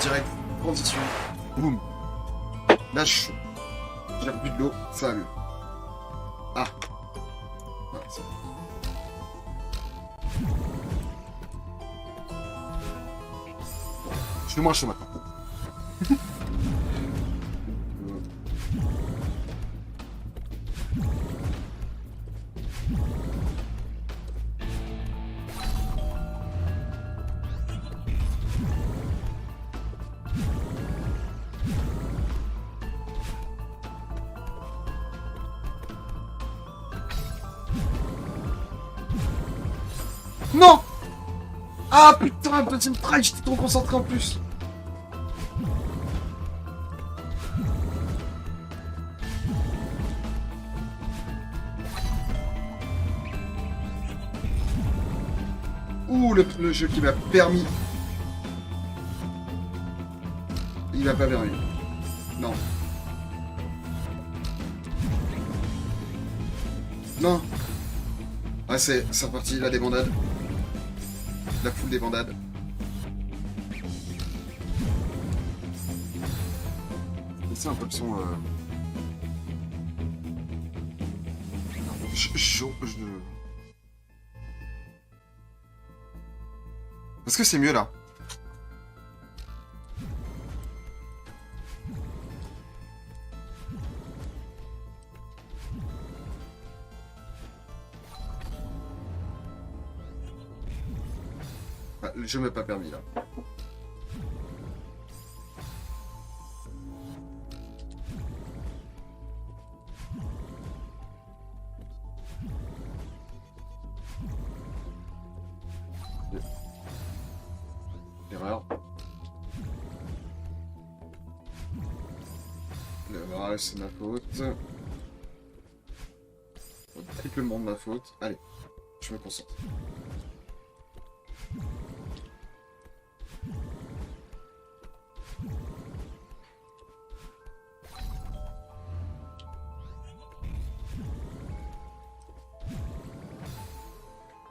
direct, transition, boum. Là, je suis chaud. J'ai rebu de l'eau, ça va mieux. Ah. Voilà, c'est bon. Je fais moins chaud maintenant. Non! Ah putain, deuxième try, j'étais trop concentré en plus. Ouh, le jeu qui m'a permis. Il m'a pas permis. Non. Non. Ah, c'est reparti, la débandade. La foule des bandades. C'est un peu le son. Est-ce que c'est mieux là? Ah, le jeu m'a pas permis là. Erreur. Le c'est ma faute. Triplement de ma faute. Allez, je me concentre.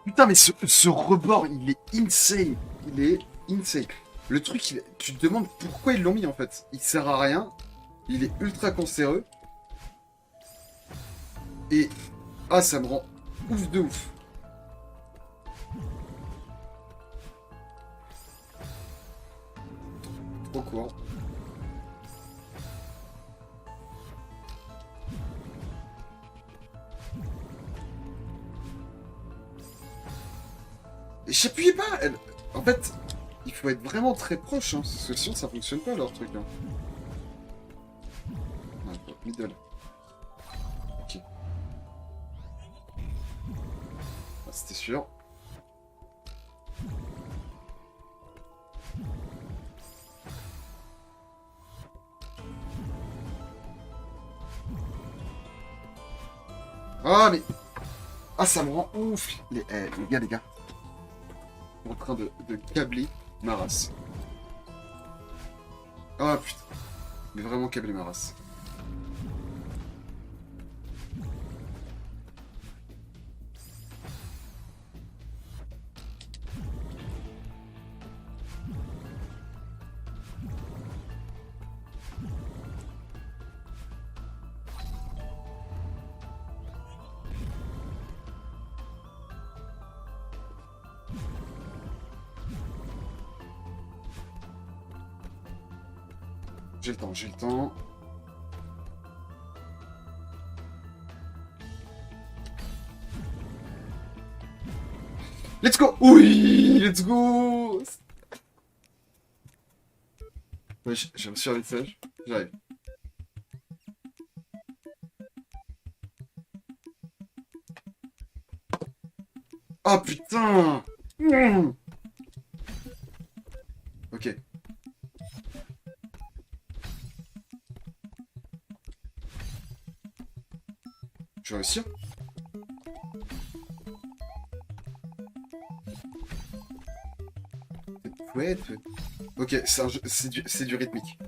Putain, mais ce rebord, il est insane. Il est insane. Le truc, tu te demandes pourquoi ils l'ont mis en fait. Il sert à rien. Il est ultra cancéreux. Et... Ah, ça me rend ouf de ouf. Trop court. J'appuyais pas. En fait, il faut être vraiment très proche, hein, parce que sinon ça fonctionne pas leur truc. Hein. Ah, middle. Ok. Ah, c'était sûr. Ah mais... Ah, ça me rend ouf. Les gars. En train de câbler ma race. Ah putain. Mais vraiment câbler ma race. J'ai le temps. Let's go! Oui! Let's go! Ouais, j'ai reçu un message. J'arrive. Ah putain! Ok. Je vais réussir. Ouais. Ok, c'est du rythmique.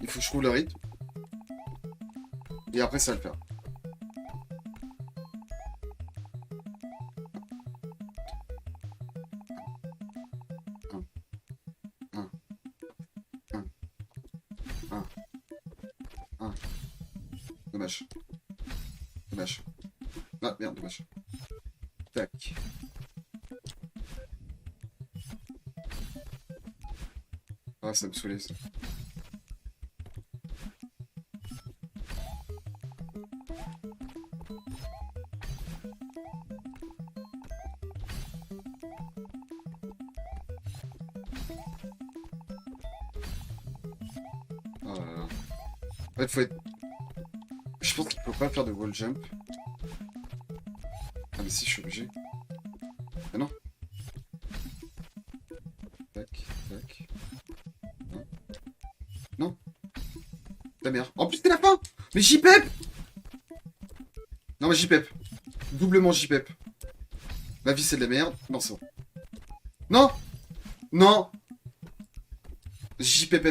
Il faut que je trouve le rythme. Et après, ça va le faire. Un, un, Dommage. Dommage. Ah, merde, dommage. Tac. Ah, ça me saoulait, ça. Oh là là. En fait, faut être... Je pense qu'il faut pas faire de wall jump. Ah mais si, je suis obligé. Ah non. Tac, tac. Non. Non. Ta mère. En plus, c'est la fin. Mais JPEP. Non mais JPEP. Doublement JPEP. La vie, c'est de la merde. Non, c'est bon. Non. Non. JPEP.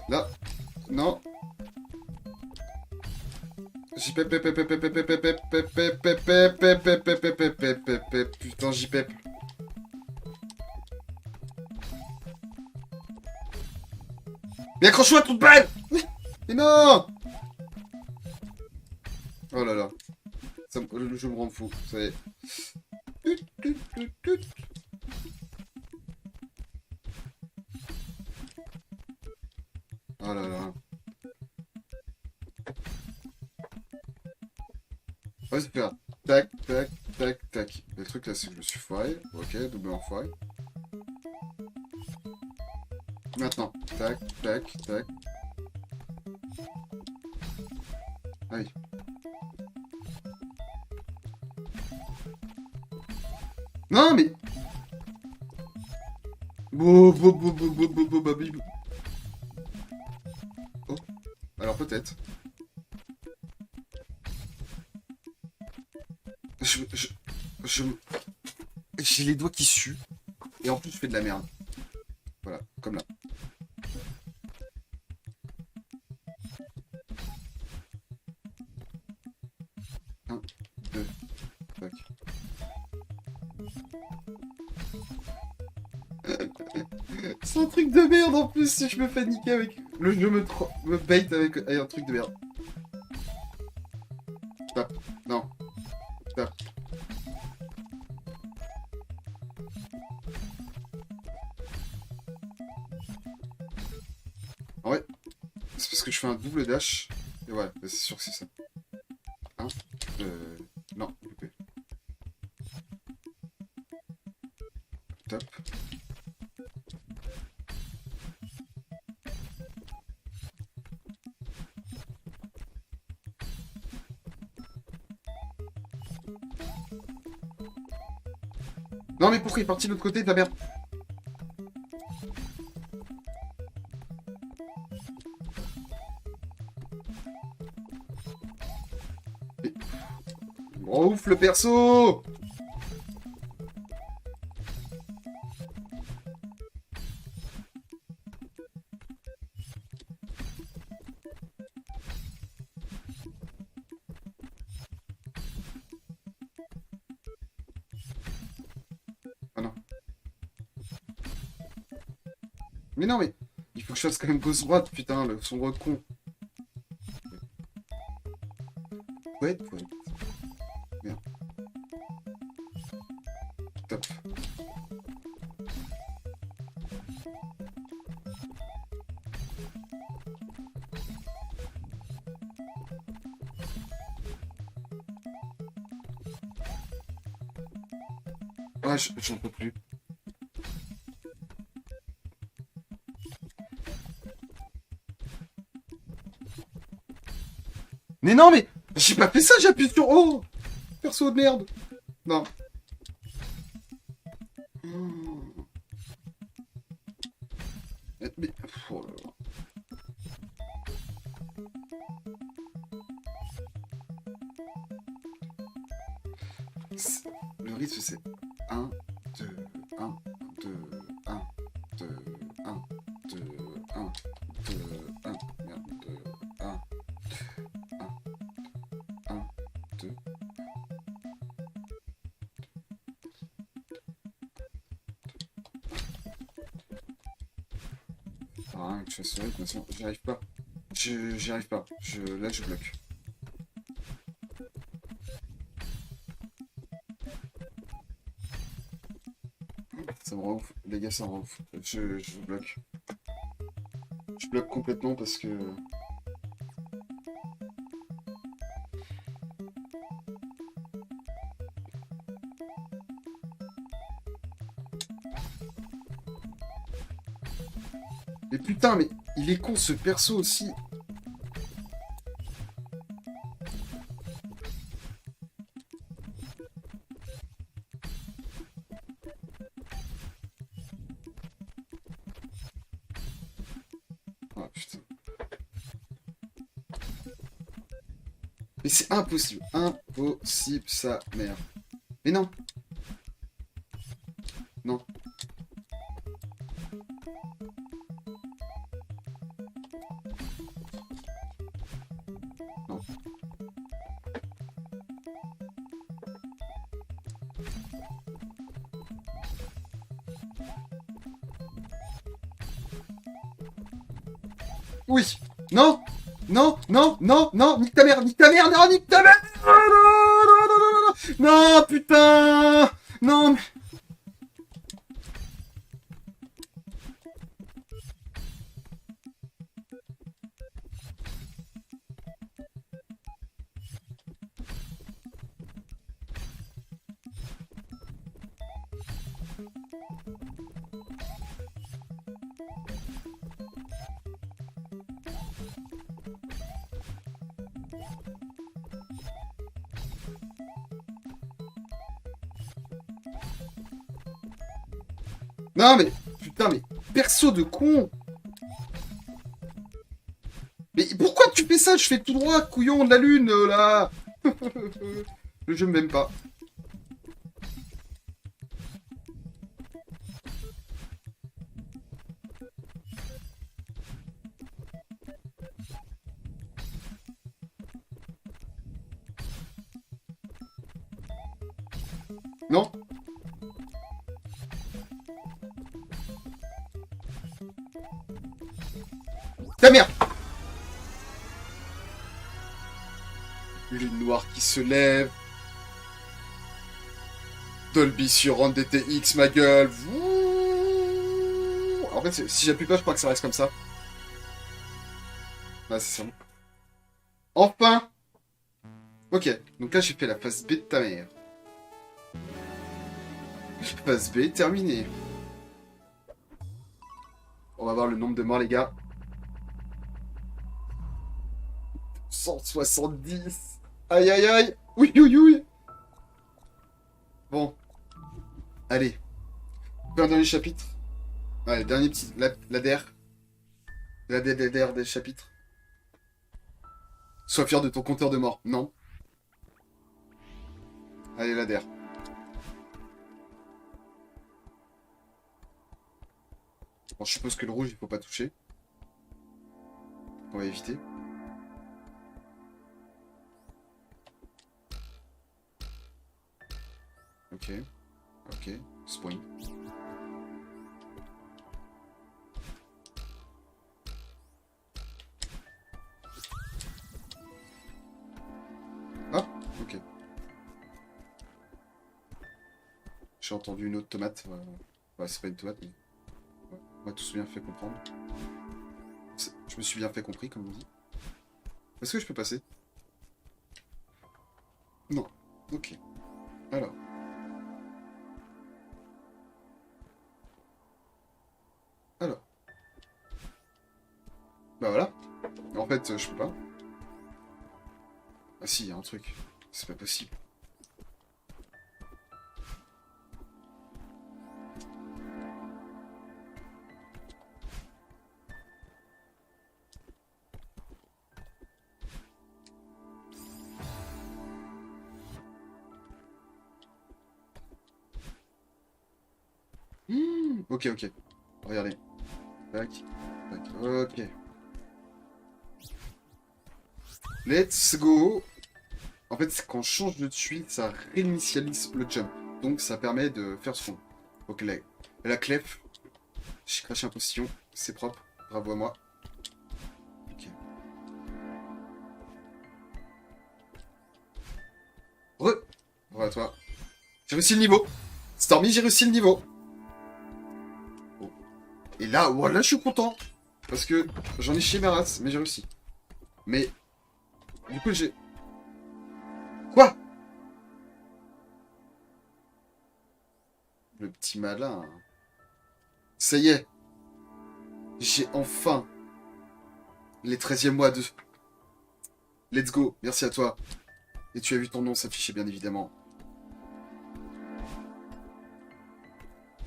Là. Non. Putain, JPEP. Mais accroche-toi, trou de balle. Mais non. Oh là là. Ça, je me rends fou. Ça y est. Oh là là. Ouais, c'est faire. Tac, tac, tac, tac. Le truc là, c'est que je me suis foiré. Ok, doublement foiré. Maintenant. Tac, tac, tac. Ah oui. Non, mais... Oh, alors peut-être. Je... J'ai les doigts qui suent. Et en plus, je fais de la merde. Voilà, comme là. Un, deux, tac. C'est un truc de merde en plus si je me fais niquer avec... Le jeu me bait avec un truc de merde. Tape. Non. Tape. En vrai, c'est parce que je fais un double dash. Et ouais, c'est sûr que c'est ça. Hein non, loupé. Top. Non mais pourquoi il est parti de l'autre côté, ta merde? Mais... Oh ouf le perso! Ah non. Mais non mais... Il faut que je fasse quand même gauche droite, putain, le sombre con. Ouais, ouais. Merde. Top. Ah, j'en peux plus. Mais non, mais j'ai pas fait ça, j'appuie sur O. Perso de merde. Non. Mais... Oh là là. Le rythme, c'est 1, 2, 1, 2, 1, 2, 1, 2, 1, 2, 1, merde, 2, 1, 1, 2. sert à rien que je fasse ce rythme, de toute façon, j'y arrive pas. J'y arrive pas. Là, je bloque. Ça me rend ouf. Les gars, ça me rend ouf. Je bloque. Je bloque complètement parce que... Mais putain, mais il est con ce perso aussi. Ah putain. Mais c'est impossible. Impossible, sa mère. Mais non. Non. Non. Oui. Non. Non, non, non, non, nique ta mère, non, nique ta mère. Non, non, non, non, non, non, non, putain. Non, mais... Non, mais... Putain, mais... Perso de con. Mais pourquoi tu fais ça? Je fais tout droit, couillon de la lune, là. Le jeu m'aime pas. Non? Ta mère! Lune noire qui se lève. Dolby sur DTX, ma gueule. Wouh. En fait, si j'appuie pas, je crois que ça reste comme ça. Ah, c'est ça. Enfin! Ok, donc là j'ai fait la phase B de ta mère. Phase B terminée. On va voir le nombre de morts, les gars. 170. Aïe aïe aïe. Oui oui oui. Bon. Allez. Un dernier chapitre. Allez, dernier petit. L'ADR. L'ADR des chapitres. Sois fier de ton compteur de mort. Non. Allez, l'ADR. Bon, je suppose que le rouge, il faut pas toucher. On va éviter. Ok. Ok. Spawn. Ah, ok. J'ai entendu une autre tomate. Ouais, c'est pas une tomate, mais... Ouais. On m'a tous bien fait comprendre. Je me suis bien fait compris, comme on dit. Est-ce que je peux passer? Non. Ok. Alors. Alors. Bah voilà. En fait, je peux pas. Ah si, il y a un truc. C'est pas possible. Ok, ok. Regardez. Tac. Tac. Ok. Let's go. En fait, quand je change de tuile, ça réinitialise le jump. Donc ça permet de faire ce fond. Ok, la clef. J'ai craché un postillon. C'est propre. Bravo à moi. Ok. Bravo à toi. J'ai réussi le niveau. Stormy, j'ai réussi le niveau. Oh. Et là, voilà, je suis content. Parce que j'en ai chié ma race, mais j'ai réussi. Mais, du coup, j'ai... Quoi? Le petit malin. Ça y est. J'ai enfin les 13e mois de... Let's go. Merci à toi. Et tu as vu ton nom s'afficher, bien évidemment.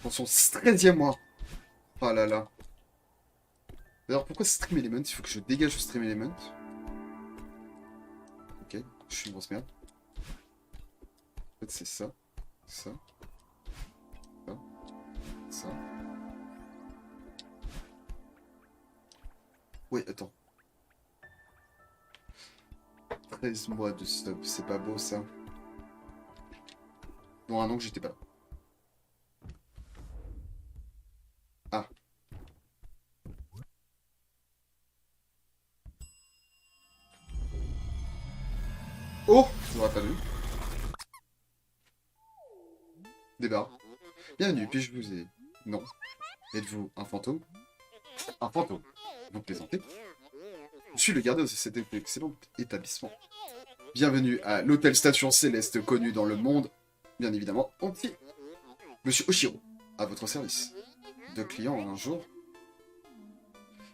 Dans son 13e mois. Oh là là. D'ailleurs, pourquoi Stream Element? Il faut que je dégage le Stream Element. Ok, je suis une grosse merde. En fait, c'est ça. Ça. Ça. Ça. Oui, attends. 13 mois de stop, c'est pas beau ça. Bon, un an que j'étais pas là. Ah. Oh, je l'aurais pas vu. Débarre. Bienvenue, puis-je vous ai... Non. Êtes-vous un fantôme? Un fantôme. Vous plaisantez? Je suis le gardien de cet excellent établissement. Bienvenue à l'hôtel Station Céleste connu dans le monde, bien évidemment, entier. Monsieur Oshiro, à votre service. 2 clients en un jour.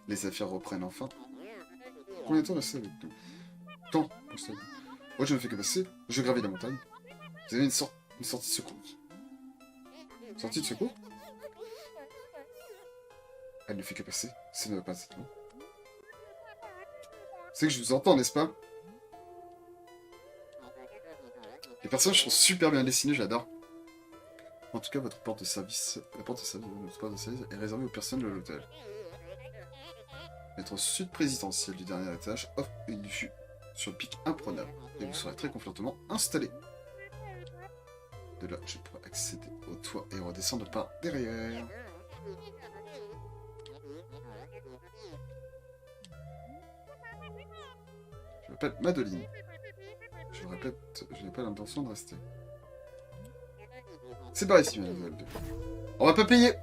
Les affaires reprennent enfin. Combien de temps restez avec nous? Temps, constatez. Moi je ne fais que passer, je gravis la montagne. Vous avez une sortie de secours. Sortie de secours? Elle ne fait que passer, ça ne va pas être long. C'est que je vous entends, n'est-ce pas? Les personnages sont super bien dessinés, j'adore. En tout cas, votre porte de service, notre porte de service est réservée aux personnes de l'hôtel. Notre sud présidentiel du dernier étage offre une vue sur le pic imprenable et vous serez très confortablement installé. De là, je pourrai accéder au toit et redescendre par derrière. Je m'appelle Madeline. Je le répète, je n'ai pas l'intention de rester. C'est par ici, mademoiselle. On va pas payer.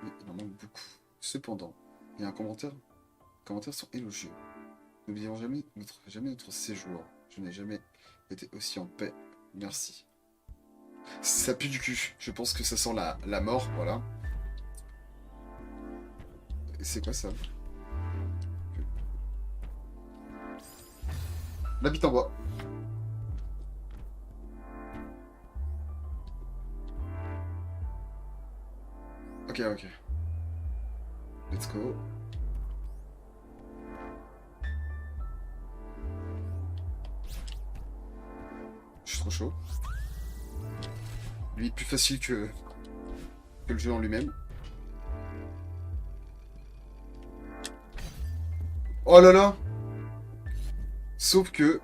Oui, il en manque beaucoup. Cependant, il y a un commentaire. Les commentaires sont élogieux. N'oublions jamais notre séjour. Je n'ai jamais été aussi en paix. Merci. Ça pue du cul. Je pense que ça sent la mort, voilà. Et c'est quoi ça? La bite en bois. Ok, ok. Let's go. Je suis trop chaud. Lui, plus facile que le jeu en lui-même. Oh là là! Sauf que...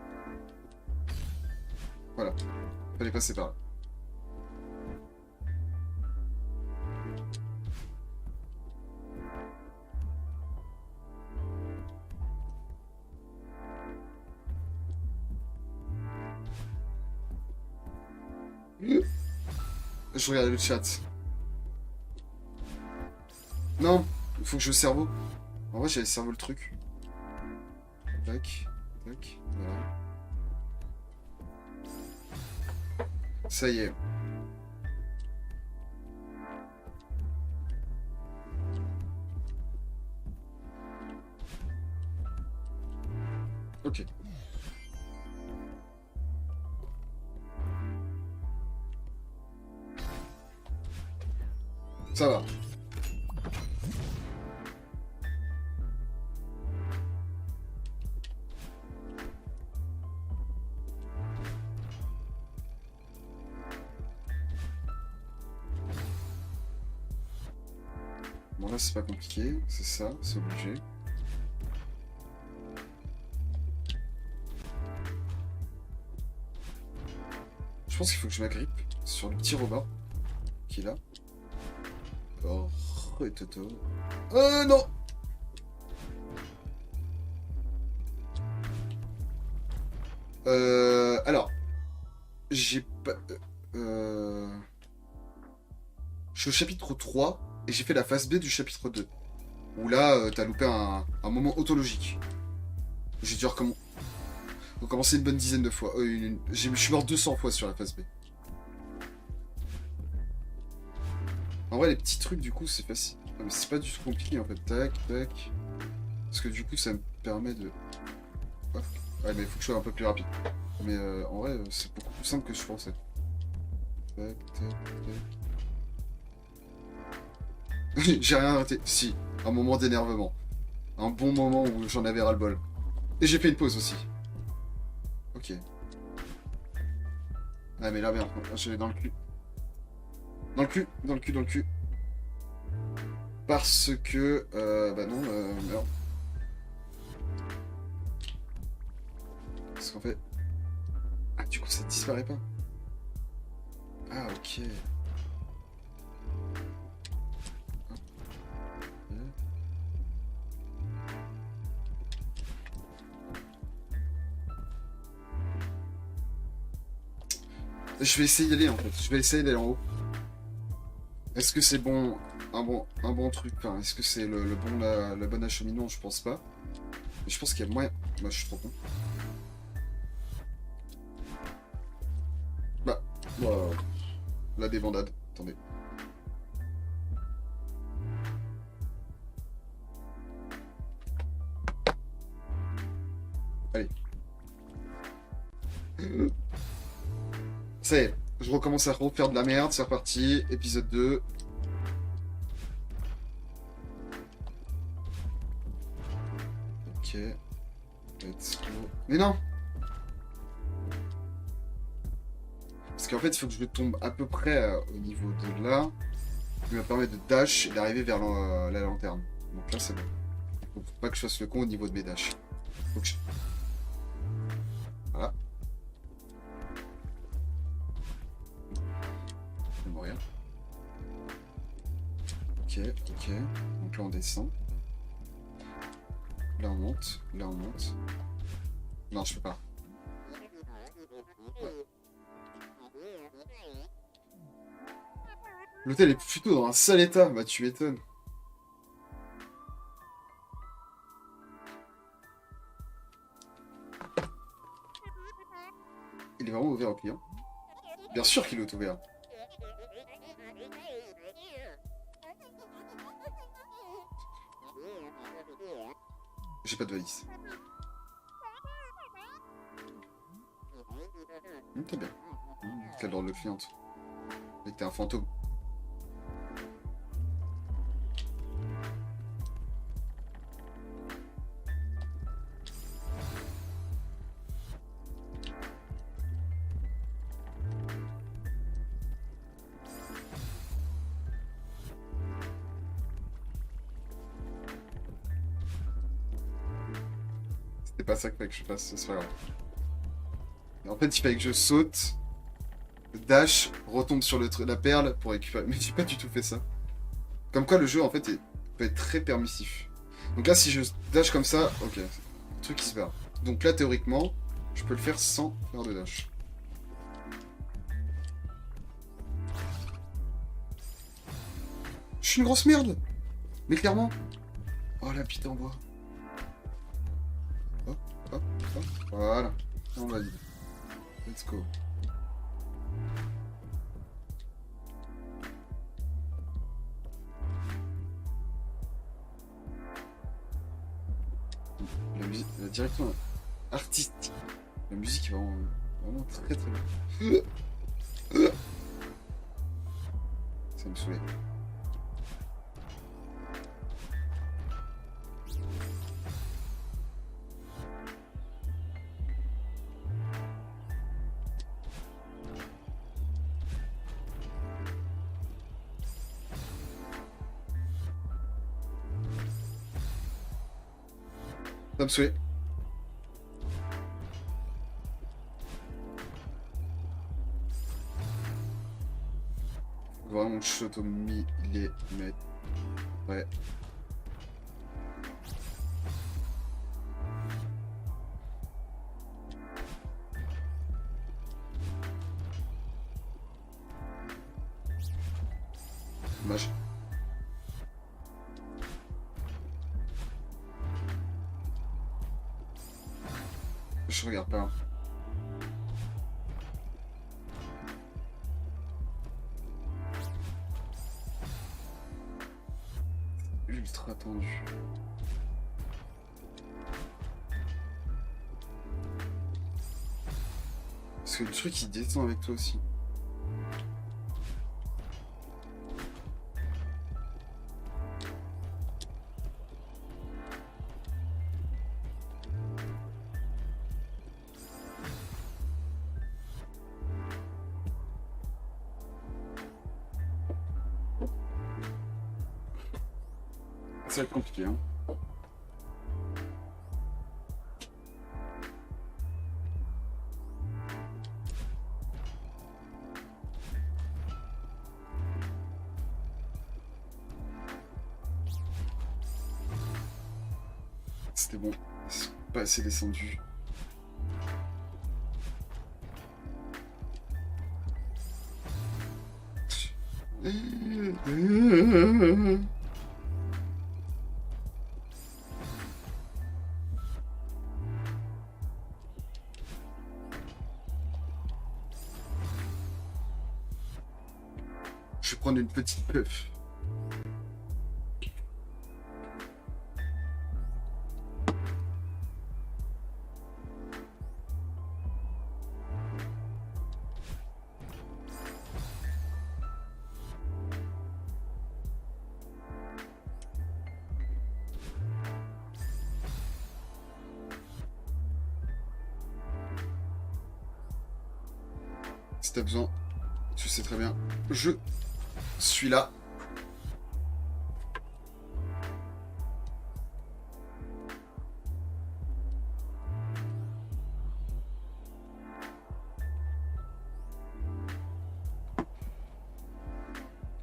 Voilà. Fallait passer par là. Je regarde le chat. Non, il faut que je cerveau. En vrai, j'avais cerveau le truc. Tac, tac, voilà. Ça y est. Ok. Ça va. Bon là c'est pas compliqué, c'est ça, c'est obligé. Je pense qu'il faut que je m'agrippe sur le petit robot. qui est là. Oh, et Toto. Non. Alors, j'ai pas... Je suis au chapitre 3 et j'ai fait la phase B du chapitre 2. Où là, t'as loupé un moment autologique. J'ai dû recommencer une bonne dizaine de fois. Je suis mort 200 fois sur la phase B. En vrai, les petits trucs, du coup, c'est facile. Non, mais c'est pas du tout compliqué, en fait. Tac, tac. Parce que du coup, ça me permet de... Ouais, mais il faut que je sois un peu plus rapide. Mais en vrai, c'est beaucoup plus simple que je pensais. Tac, tac, tac. J'ai rien arrêté. Si, un moment d'énervement. Un bon moment où j'en avais ras-le-bol. Et j'ai fait une pause aussi. Ok. Ah, mais là, merde. Je vais dans le cul. Dans le cul, dans le cul, dans le cul. Parce que... bah non, merde. Parce qu'en fait... Ah, du coup, ça disparaît pas. Ah, ok. Je vais essayer d'aller en fait. Je vais essayer d'aller en haut. Est-ce que c'est bon, un bon truc, enfin, est-ce que c'est le bon, la bonne acheminement? Je pense pas. Mais je pense qu'il y a moyen. Bah, je suis trop con. Bah, la débandade. Attendez. Allez. Ça y est, je recommence à refaire de la merde, c'est reparti, épisode 2. Ok. Let's go. Mais non! Parce qu'en fait, il faut que je tombe à peu près au niveau de là, qui me permet de dash et d'arriver vers la lanterne. Donc là, c'est bon. Faut pas que je fasse le con au niveau de mes dashs. Faut que je... Voilà. Je vais mourir. Ok, ok. Donc là, on descend. Là, on monte. Là, on monte. Non, je peux pas. Ouais. L'hôtel est plutôt dans un sale état. Bah, tu m'étonnes. Il est vraiment ouvert aux clients. Bien sûr qu'il est ouvert. J'ai pas de valise. T'es bien. Quel drôle de cliente. Mais t'es un fantôme. C'était pas ça qu'il fallait que je fasse, c'est pas grave. Et en fait, il fallait que je saute, dash, retombe sur la perle pour récupérer. Mais j'ai pas du tout fait ça. Comme quoi, le jeu, en fait, peut être très permissif. Donc là, si je dash comme ça, ok, le truc qui se barre. Donc là, théoriquement, je peux le faire sans faire de dash. Je suis une grosse merde. Mais clairement. Oh, la bite en bois. Hop, hop, hop. Voilà. On valide. Let's go. La musique, la direction artistique. La musique est vraiment, vraiment très très bien. Ça me saoulait. Ça me saoulait. Vraiment shot au millimètre. Ouais. Dommage. Je regarde pas. Ultra tendu. Parce que le truc il descend avec toi aussi. Ça va être compliqué, hein. C'était bon. C'est pas assez descendu. Je vais prendre une petite puff. Si t'as besoin, tu sais très bien. Je suis là.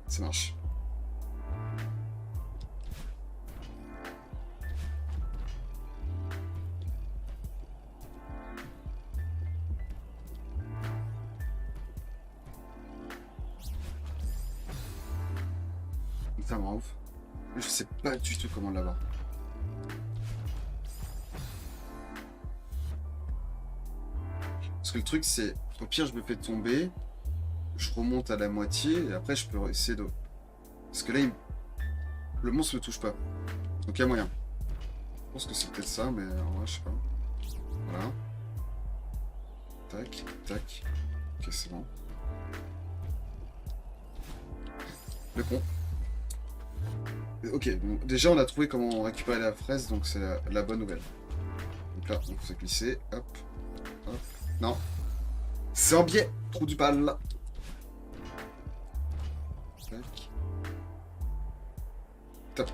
Ça marche. Ça me rend ouf. Je sais pas du tout comment l'avoir. Parce que le truc c'est, au pire je me fais tomber, je remonte à la moitié et après je peux essayer de... Parce que là, le monstre ne touche pas. Donc il y a moyen. Je pense que c'est peut-être ça, mais en vrai, je sais pas. Voilà. Tac, tac. Ok, c'est bon. Le con. Ok, bon, déjà on a trouvé comment récupérer la fraise, donc c'est la bonne nouvelle. Donc là, on peut glisser. Hop, hop. Non. C'est en biais. Trou du bal. Tac. Top.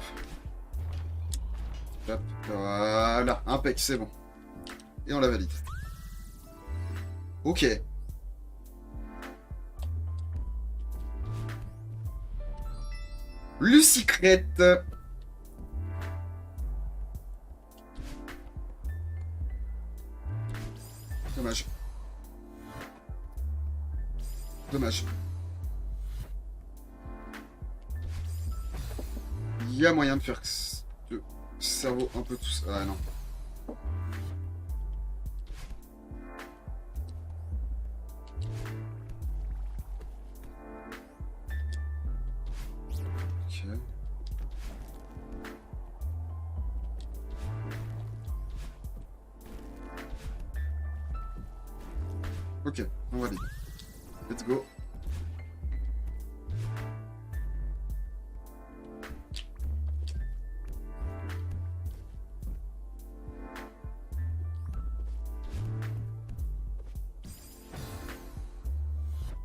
Hop. Voilà. Impec, c'est bon. Et on la valide. Ok. Lucicrète. Dommage. Dommage. Il y a moyen de faire le cerveau un peu tout ça. Ah non. Ok. Ok, on valide. Let's go.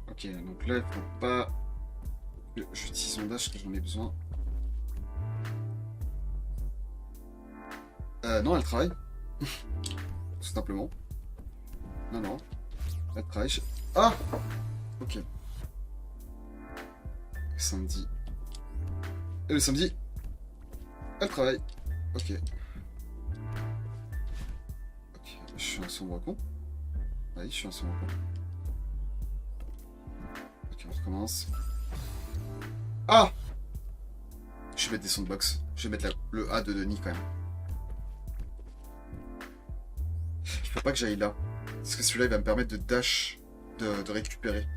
Ok, donc là, il faut pas que j'utilise son dash, que j'en ai besoin. Non, elle travaille. Tout simplement. Non, non. Elle travaille. Ah! Ok. samedi. Et le samedi, elle travaille. Ok. Ok, je suis un sombre con. Oui, je suis un sombre con. Ok, on recommence. Ah! Je vais mettre des soundbox. Je vais mettre le A de Denis quand même. Il faut pas que j'aille là. Parce que celui-là, il va me permettre de dash, de récupérer.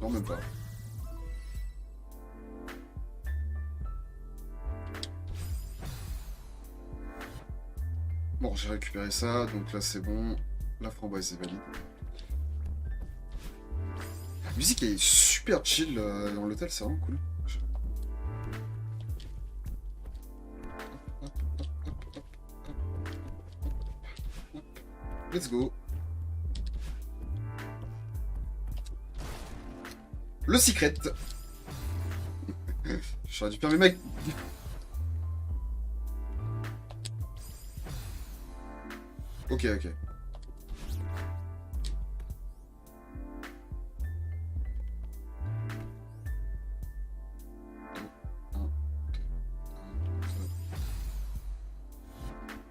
Non, même pas. Bon, j'ai récupéré ça, donc là c'est bon. La framboise est valide. La musique est super chill dans l'hôtel, c'est vraiment cool. Let's go. Le secret. J'aurais dû permettre mec. Ok, ok.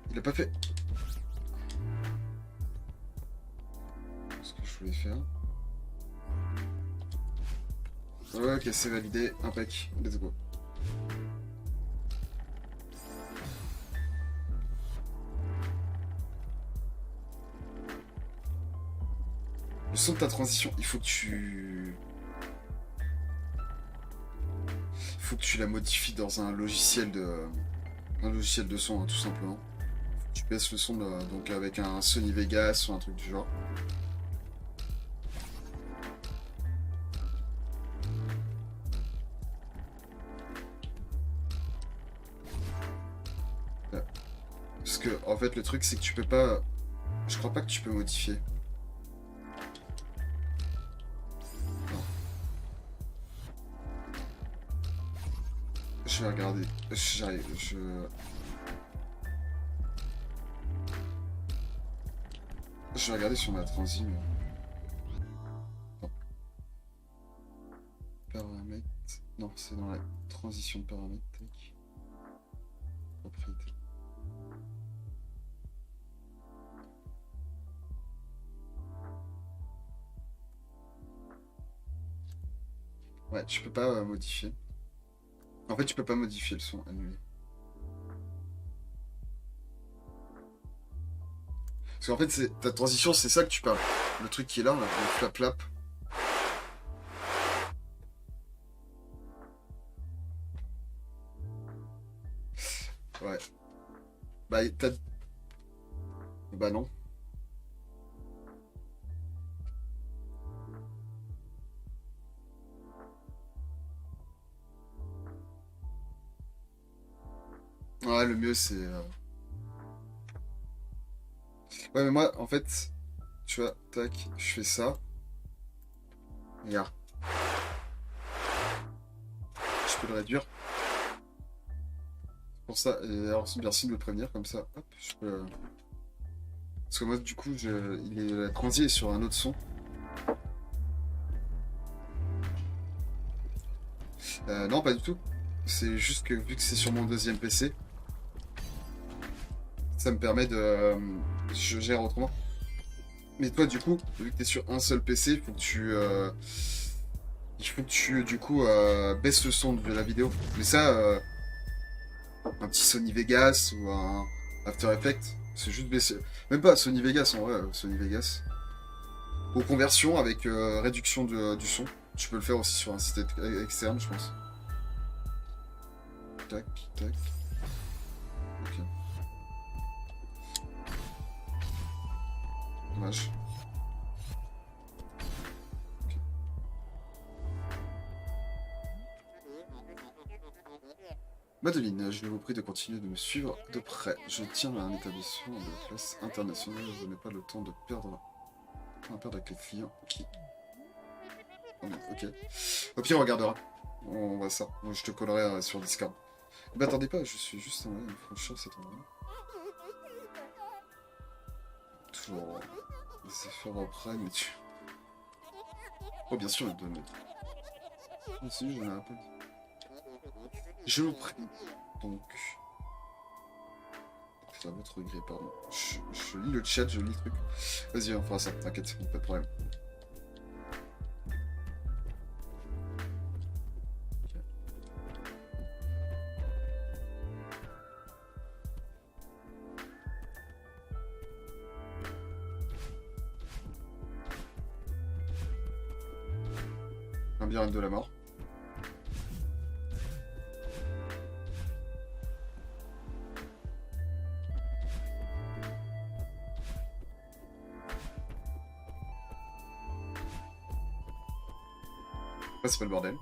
Il a pas fait ce que je voulais faire. Ok, c'est validé. Impec. Let's go. Le son de ta transition, il faut que tu... Il faut que tu la modifies dans un logiciel de... Un logiciel de son, hein, tout simplement. Tu baisses le son donc avec un Sony Vegas ou un truc du genre. Parce que, en fait, le truc, c'est que tu peux pas... Je crois pas que tu peux modifier. Non. Je vais regarder. J'arrive. Je vais regarder sur ma transi, mais... Non. Paramètres... Non, c'est dans la transition de paramètres. Tac. Propriété. Ouais, tu peux pas modifier. En fait, tu peux pas modifier le son annulé. Parce qu'en fait, ta transition, c'est ça que tu parles. Le truc qui est là, le flap-flap. Ouais. Bah, t'as... Bah non. Ouais, le mieux, c'est... Ouais, mais moi, en fait, tu vois, tac, je fais ça. Regarde. Je peux le réduire. Pour ça, et alors, merci de me prévenir, comme ça, hop, je peux... Parce que moi, du coup, la transi est sur un autre son. Non, pas du tout. C'est juste que vu que c'est sur mon deuxième PC, ça me permet de... je gère autrement. Mais toi, du coup, vu que t'es sur un seul PC, il faut que tu, du coup, baisses le son de la vidéo. Mais ça, un petit Sony Vegas ou un After Effects, c'est juste baisser. Même pas Sony Vegas, en vrai, Sony Vegas. Ou conversion avec réduction du son. Tu peux le faire aussi sur un site externe, je pense. Tac, tac. Ok. Dommage. Ok. Madeline, je vous prie de continuer de me suivre de près. Je tiens à un établissement de classe internationale. Je n'ai pas le temps de perdre avec les clients qui... Oh, ok. Au pire, on regardera. On voit ça. Je te collerai sur Discord. Eh ben, attendez pas, je suis juste en train de franchir cet endroit. Toujours C'est faire en prime, mais tu... Oh, bien sûr, elle donne. Ah, si, j'en ai un peu. Je vous prie. Donc... C'est à votre gré, pardon. Je lis le chat, je lis le truc. Vas-y, on fera ça, t'inquiète, pas de problème. Labyrinthe de la mort. Ah, c'est pas le bordel.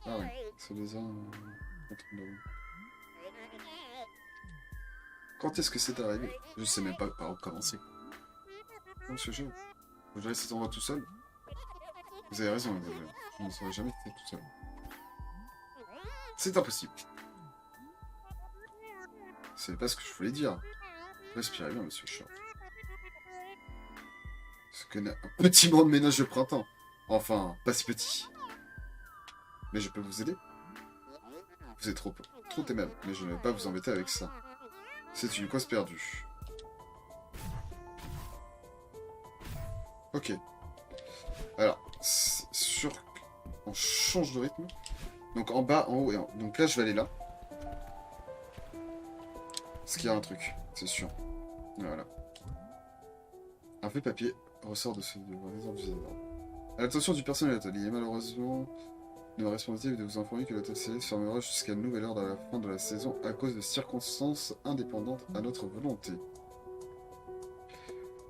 Ah ouais, c'est déjà... Quand est-ce que c'est arrivé? Je sais même pas par où commencer. Non, c'est chaud. Faut que j'aille cet endroit tout seul. Vous avez raison, je ne saurais jamais fait tout seul. C'est impossible. C'est pas ce que je voulais dire. Respirez bien, monsieur Chat. Ce que n'a un petit moment de ménage de printemps. Enfin, pas si petit. Mais je peux vous aider? Vous êtes trop aimable, mais je ne vais pas vous embêter avec ça. C'est une cause perdue. Ok. Alors, sur... On change de rythme. Donc en bas, en haut et en... Donc là, je vais aller là. Parce qu'il y a un truc, c'est sûr. Voilà. Un fait papier ressort de ce réserve du zéro. À l'attention du personnel de l'atelier, malheureusement, nous responsable de vous informer que l'hôtel Céleste fermera jusqu'à nouvel ordre à la fin de la saison à cause de circonstances indépendantes à notre volonté.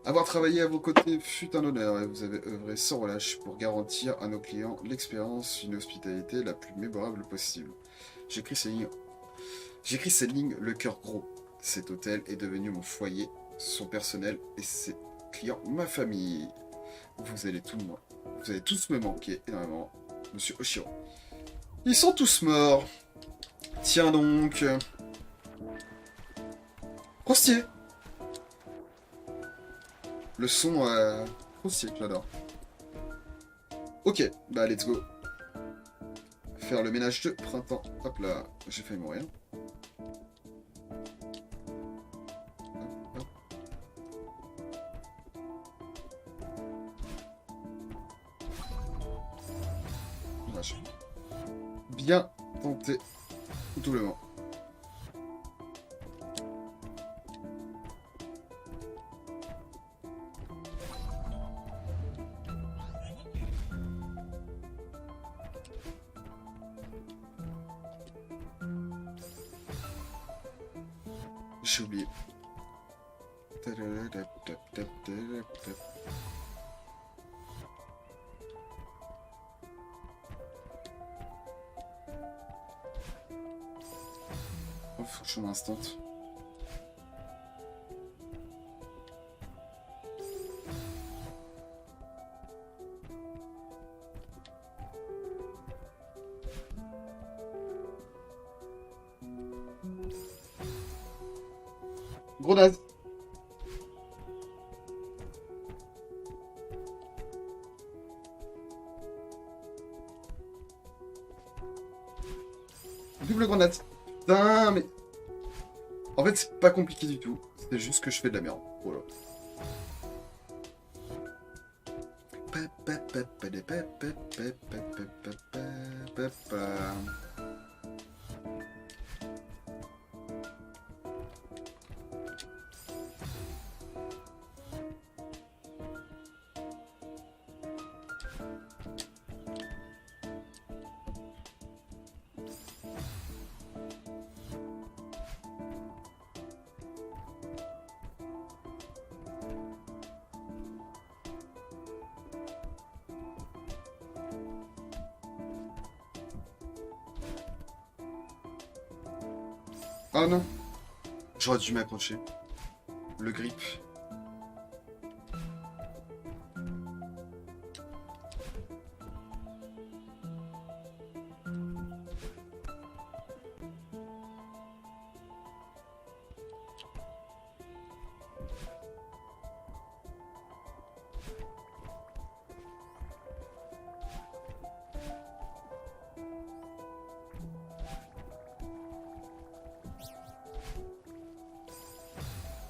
Avoir travaillé à vos côtés fut un honneur et vous avez œuvré sans relâche pour garantir à nos clients l'expérience d'une hospitalité la plus mémorable possible. J'écris ces lignes le cœur gros. Cet hôtel est devenu mon foyer, son personnel et ses clients, ma famille. Vous allez tous me manquer énormément, monsieur Oshiro. Ils sont tous morts. Tiens donc. Crostier. Le son crostier, j'adore. Ok, bah let's go. Faire le ménage de printemps. Hop là, j'ai failli mourir. Vache. Bien tenté. Doublement. J'ai oublié. Oh, faut que je m'instant. Grenade. Double grenade. Putain, mais... En fait, c'est pas compliqué du tout. C'est juste que je fais de la merde. Voilà. Ah non. J'aurais dû m'accrocher. Le grip.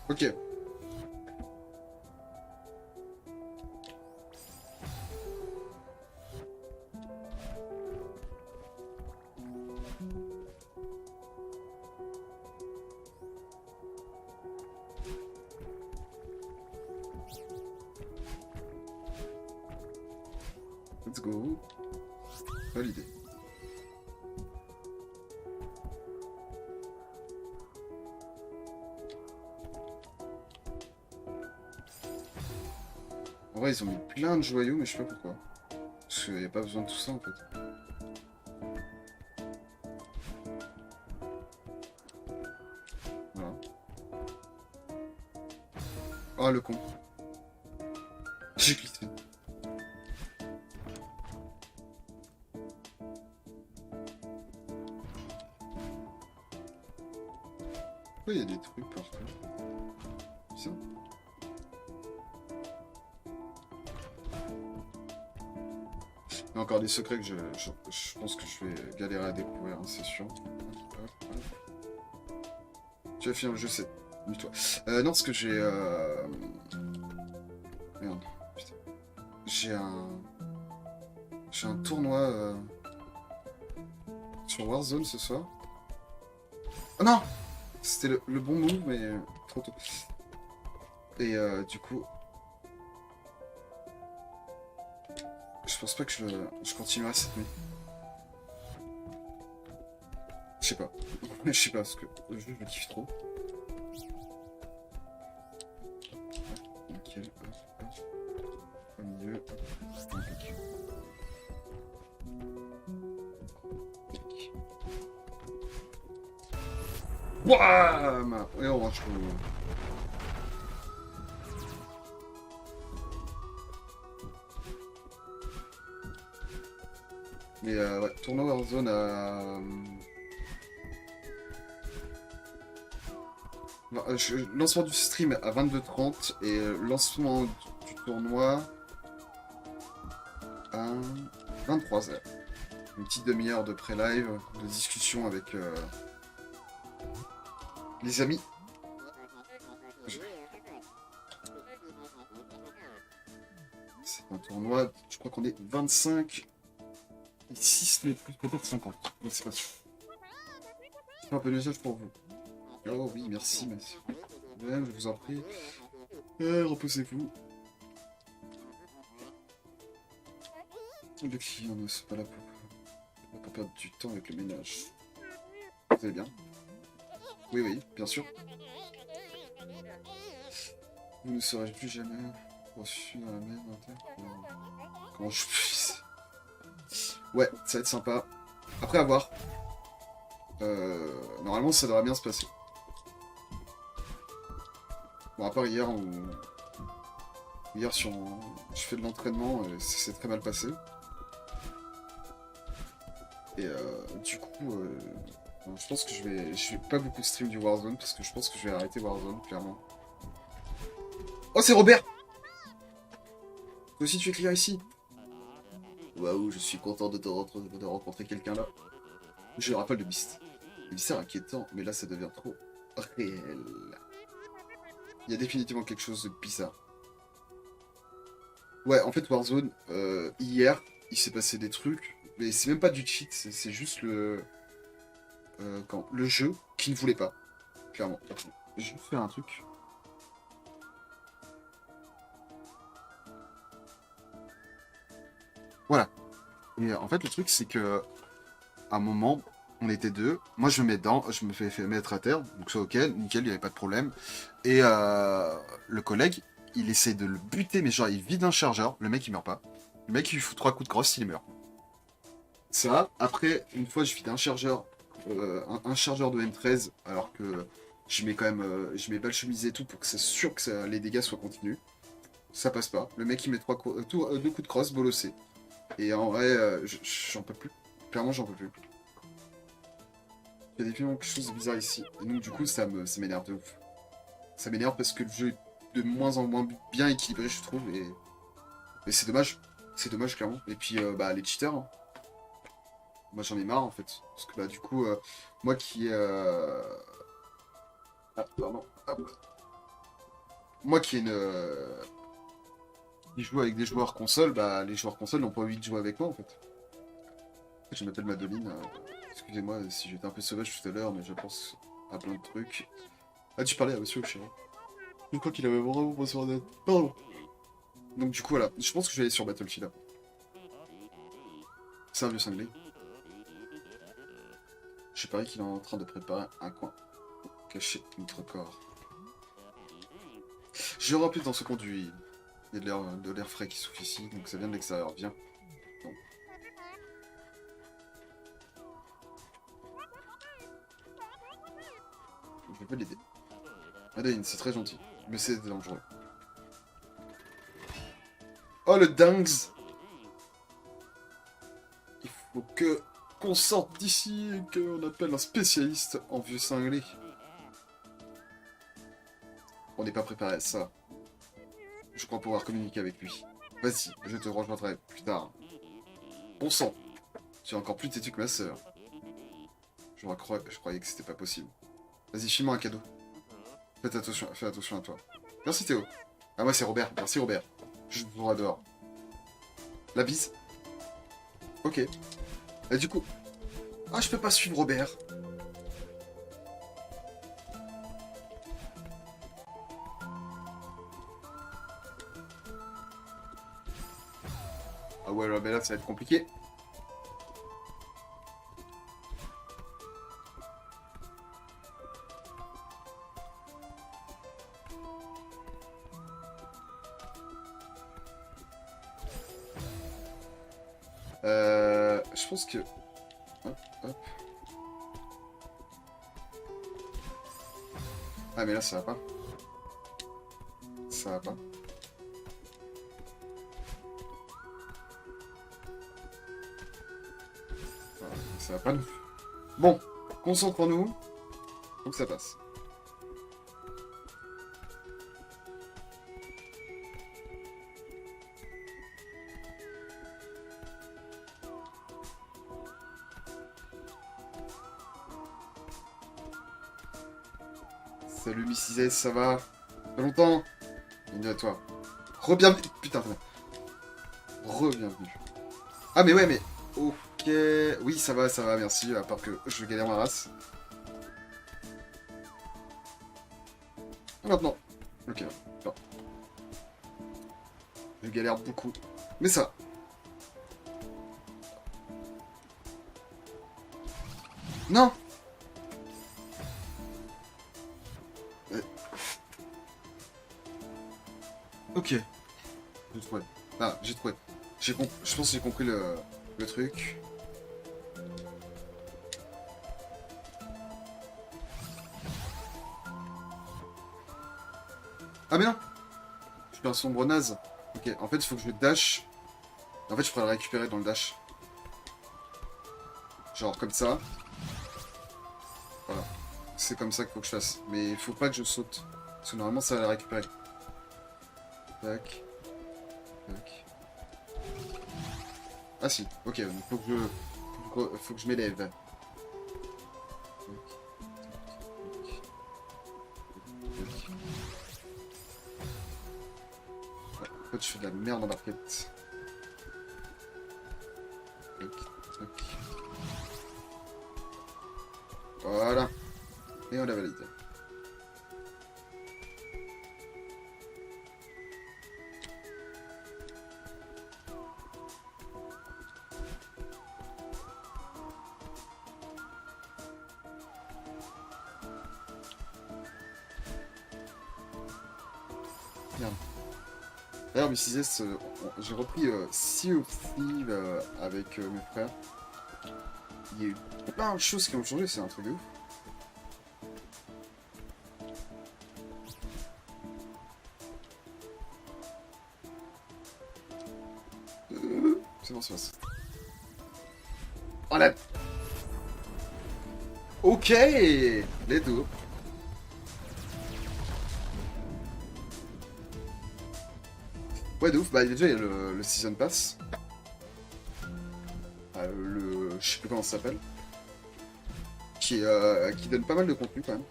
Ok. Let's go. Validé. En vrai, ils ont mis plein de joyaux, mais je sais pas pourquoi. Parce qu'il n'y a pas besoin de tout ça, en fait. Voilà. Ah, le con. J'ai cliqué. Pourquoi il y a des trucs partout? Ça. Il y a encore des secrets que je pense que je vais galérer à découvrir, hein, c'est sûr. Tu vas finir le jeu, c'est... toi. Non, parce que j'ai... Merde, putain. J'ai un... J'ai un tournoi sur Warzone ce soir. Oh non! C'était le bon move, mais trop tôt. Et du coup... Je pense pas que je continuerai cette nuit. Je sais pas. Je sais pas, parce que le jeu, je le kiffe trop. Nickel, hop, hop. Au milieu, hop. Impeccable. Wouam! Et on range tout. Mais ouais, tournoi Warzone à... lancement du stream à 22h30 et lancement du tournoi à 23h. Une petite demi-heure de pré-live, de discussion avec les amis. C'est un tournoi, je crois qu'on est 25 et 6, mais peut-être 50. Donc c'est pas sûr. C'est un peu de message pour vous. Oh oui, merci, merci. Je vous en prie. Reposez-vous. Le client ne c'est pas là pour perdre du temps avec le ménage. Vous allez bien? Oui, oui, bien sûr. Vous ne serez plus jamais reçu dans la même inter. Comment je puisse. Ouais, ça va être sympa. Après, à voir. Normalement, ça devrait bien se passer. Bon, à part hier où... Hier, je fais de l'entraînement et ça s'est très mal passé. Et du coup, je pense que je vais pas beaucoup stream du Warzone parce que je pense que je vais arrêter Warzone, clairement. Oh, c'est Robert! Toi aussi, tu es client ici? Waouh, je suis content de rencontrer quelqu'un là. Je le rappelle de Beast. Le mystère inquiétant, mais là, ça devient trop réel. Il y a définitivement quelque chose de bizarre. Ouais, en fait, Warzone, hier, il s'est passé des trucs, mais c'est même pas du cheat, c'est juste le jeu qui ne voulait pas, clairement. Je vais faire un truc. Voilà. Et en fait, le truc, c'est que à un moment, on était deux. Moi, je me mets dedans, je me fais mettre à terre, donc c'est ok, nickel, il n'y avait pas de problème. Et le collègue, il essaie de le buter, mais genre, il vide un chargeur, le mec, il meurt pas. Le mec, il lui fout 3 coups de crosse, il meurt. Ça, après, une fois, je vide un chargeur, un chargeur de M13, alors que je mets quand même, je mets pas le chemisé et tout pour que c'est sûr que les dégâts soient continus. Ça passe pas. Le mec, il met 2 coups de crosse, bolossé. Et en vrai, j'en peux plus. Clairement, j'en peux plus. Il y a définitivement quelque chose de bizarre ici. Et donc, du coup, ça m'énerve de ouf. Ça m'énerve parce que le jeu est de moins en moins bien équilibré, je trouve. Et c'est dommage. C'est dommage, clairement. Et puis, bah, les cheaters. Hein. Moi, j'en ai marre, en fait. Parce que, bah, du coup, moi qui... Ah, pardon. Hop. moi qui ai une... qui joue avec des joueurs console, bah les joueurs console n'ont pas envie de jouer avec moi en fait. Je m'appelle Madeline. Excusez-moi si j'étais un peu sauvage tout à l'heure, mais je pense à plein de trucs. Ah, tu parlais à monsieur le chien. Je crois qu'il avait vraiment besoin d'aide. Pardon. Donc du coup, voilà. Je pense que je vais aller sur Battlefield. C'est un vieux cinglé. Je parie qu'il est en train de préparer un coin pour cacher notre corps. Je remplis dans ce conduit. Il y a de l'air frais qui souffle ici, donc ça vient de l'extérieur. Viens. Non. Je peux l'aider. Madeline, c'est très gentil, mais c'est dangereux. Oh le dingues! Il faut qu'on sorte d'ici et qu'on appelle un spécialiste en vieux cinglé. On n'est pas préparé à ça. Je crois pouvoir communiquer avec lui. Vas-y, je te rejoindrai plus tard. Bon sang, tu es encore plus têtu que ma sœur. Je croyais que c'était pas possible. Vas-y, file-moi un cadeau. Fais attention à toi. Merci Théo. Ah moi c'est Robert, merci Robert. Je vous adore. La bise. Ok. Et du coup... Ah, je peux pas suivre Robert. Ah ouais, mais là, ça va être compliqué. Je pense que... Hop, hop. Ah, mais là, ça va pas. Ça va pas. Ça va pas nous. Bon, concentrons-nous. Faut que ça passe. Salut Miss Izès, ça va? Pas longtemps? Bienvenue à toi. Re-bienvenue. Putain, re-bienvenue. Ah mais ouais, mais... Ok... Oui, ça va, merci. À part que je galère ma race. Ah, maintenant. Ok, non. Je galère beaucoup. Mais ça... Non! Ok. J'ai trouvé. Ah, j'ai trouvé. Je pense que j'ai compris le truc. Ah mais non! Je suis un sombre naze. Ok, en fait, il faut que je dash. En fait, je pourrais le récupérer dans le dash. Genre comme ça. Voilà. C'est comme ça qu'il faut que je fasse. Mais il faut pas que je saute. Parce que normalement, ça va la récupérer. Tac. Tac. Ah si, ok, donc faut que je m'élève. Tac. Ouais, en fait, je fais de la merde en barquette. Tac, tac. Voilà. Et on la valide. Merde. D'ailleurs, mais j'ai repris Sea of Thieves avec mes frères. Il y a eu plein de choses qui ont changé, c'est un truc de ouf. C'est bon, c'est bon. Oh la... Ok, les deux. Ouais, de ouf. Bah, déjà, il y a le Season Pass. Je sais plus comment ça s'appelle. Qui donne pas mal de contenu, quand même.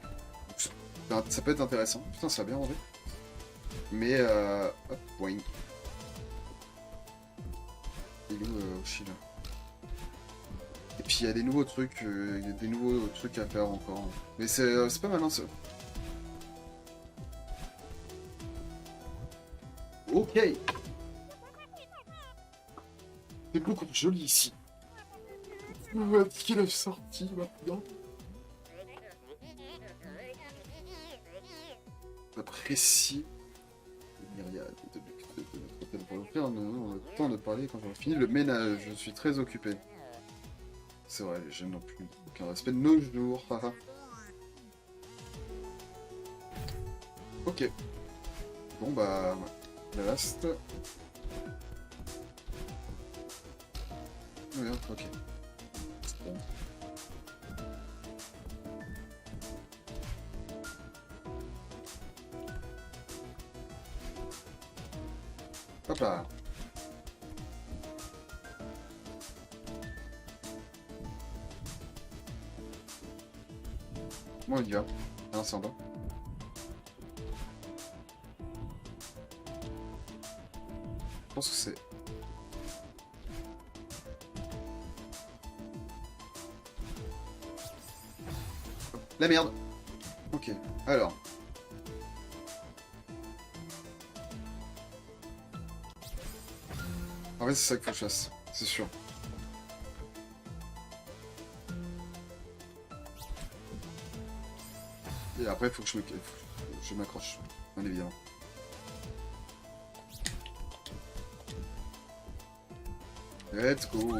Ça peut être intéressant. Putain, ça a bien rangé. Mais, hop, boing. Il est où, Oshi, là? Et puis il y a des nouveaux trucs, à faire encore. Mais c'est pas malin, ça. Ok. C'est beaucoup plus joli ici. Je vois ce qu'il est sorti maintenant. J'apprécie les myriades de notre hôtel pour l'offrir. Nous avons le temps de parler quand j'aurai fini le ménage. Je suis très occupé. C'est vrai, les jeunes n'ont plus aucun respect de nos jours. Haha. Ok. Bon bah, ouais. La last. Ouais, ok. Bon. Hop là. Bon, il y va. Ah, c'est en bas. Je pense que c'est... La merde. Ok, alors. En fait, c'est ça qu'il faut que je fasse, c'est sûr. Et après, il faut que je m'accroche, bien évidemment. Let's go.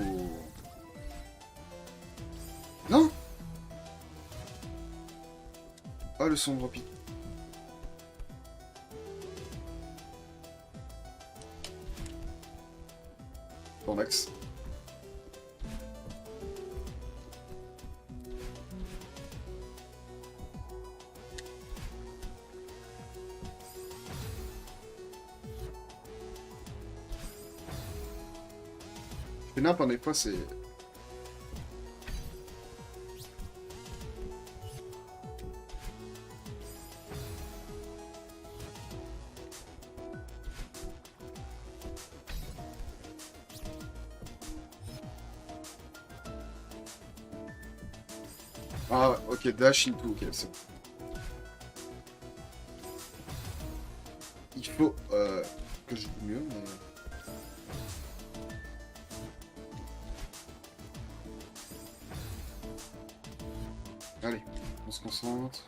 Non. Oh, le sombre pic. Bon, Max. Je fais n'importe des fois, c'est... Ah, ok, dash into, ok, c'est bon. Il faut que je joue mieux, mais... Allez, on se concentre.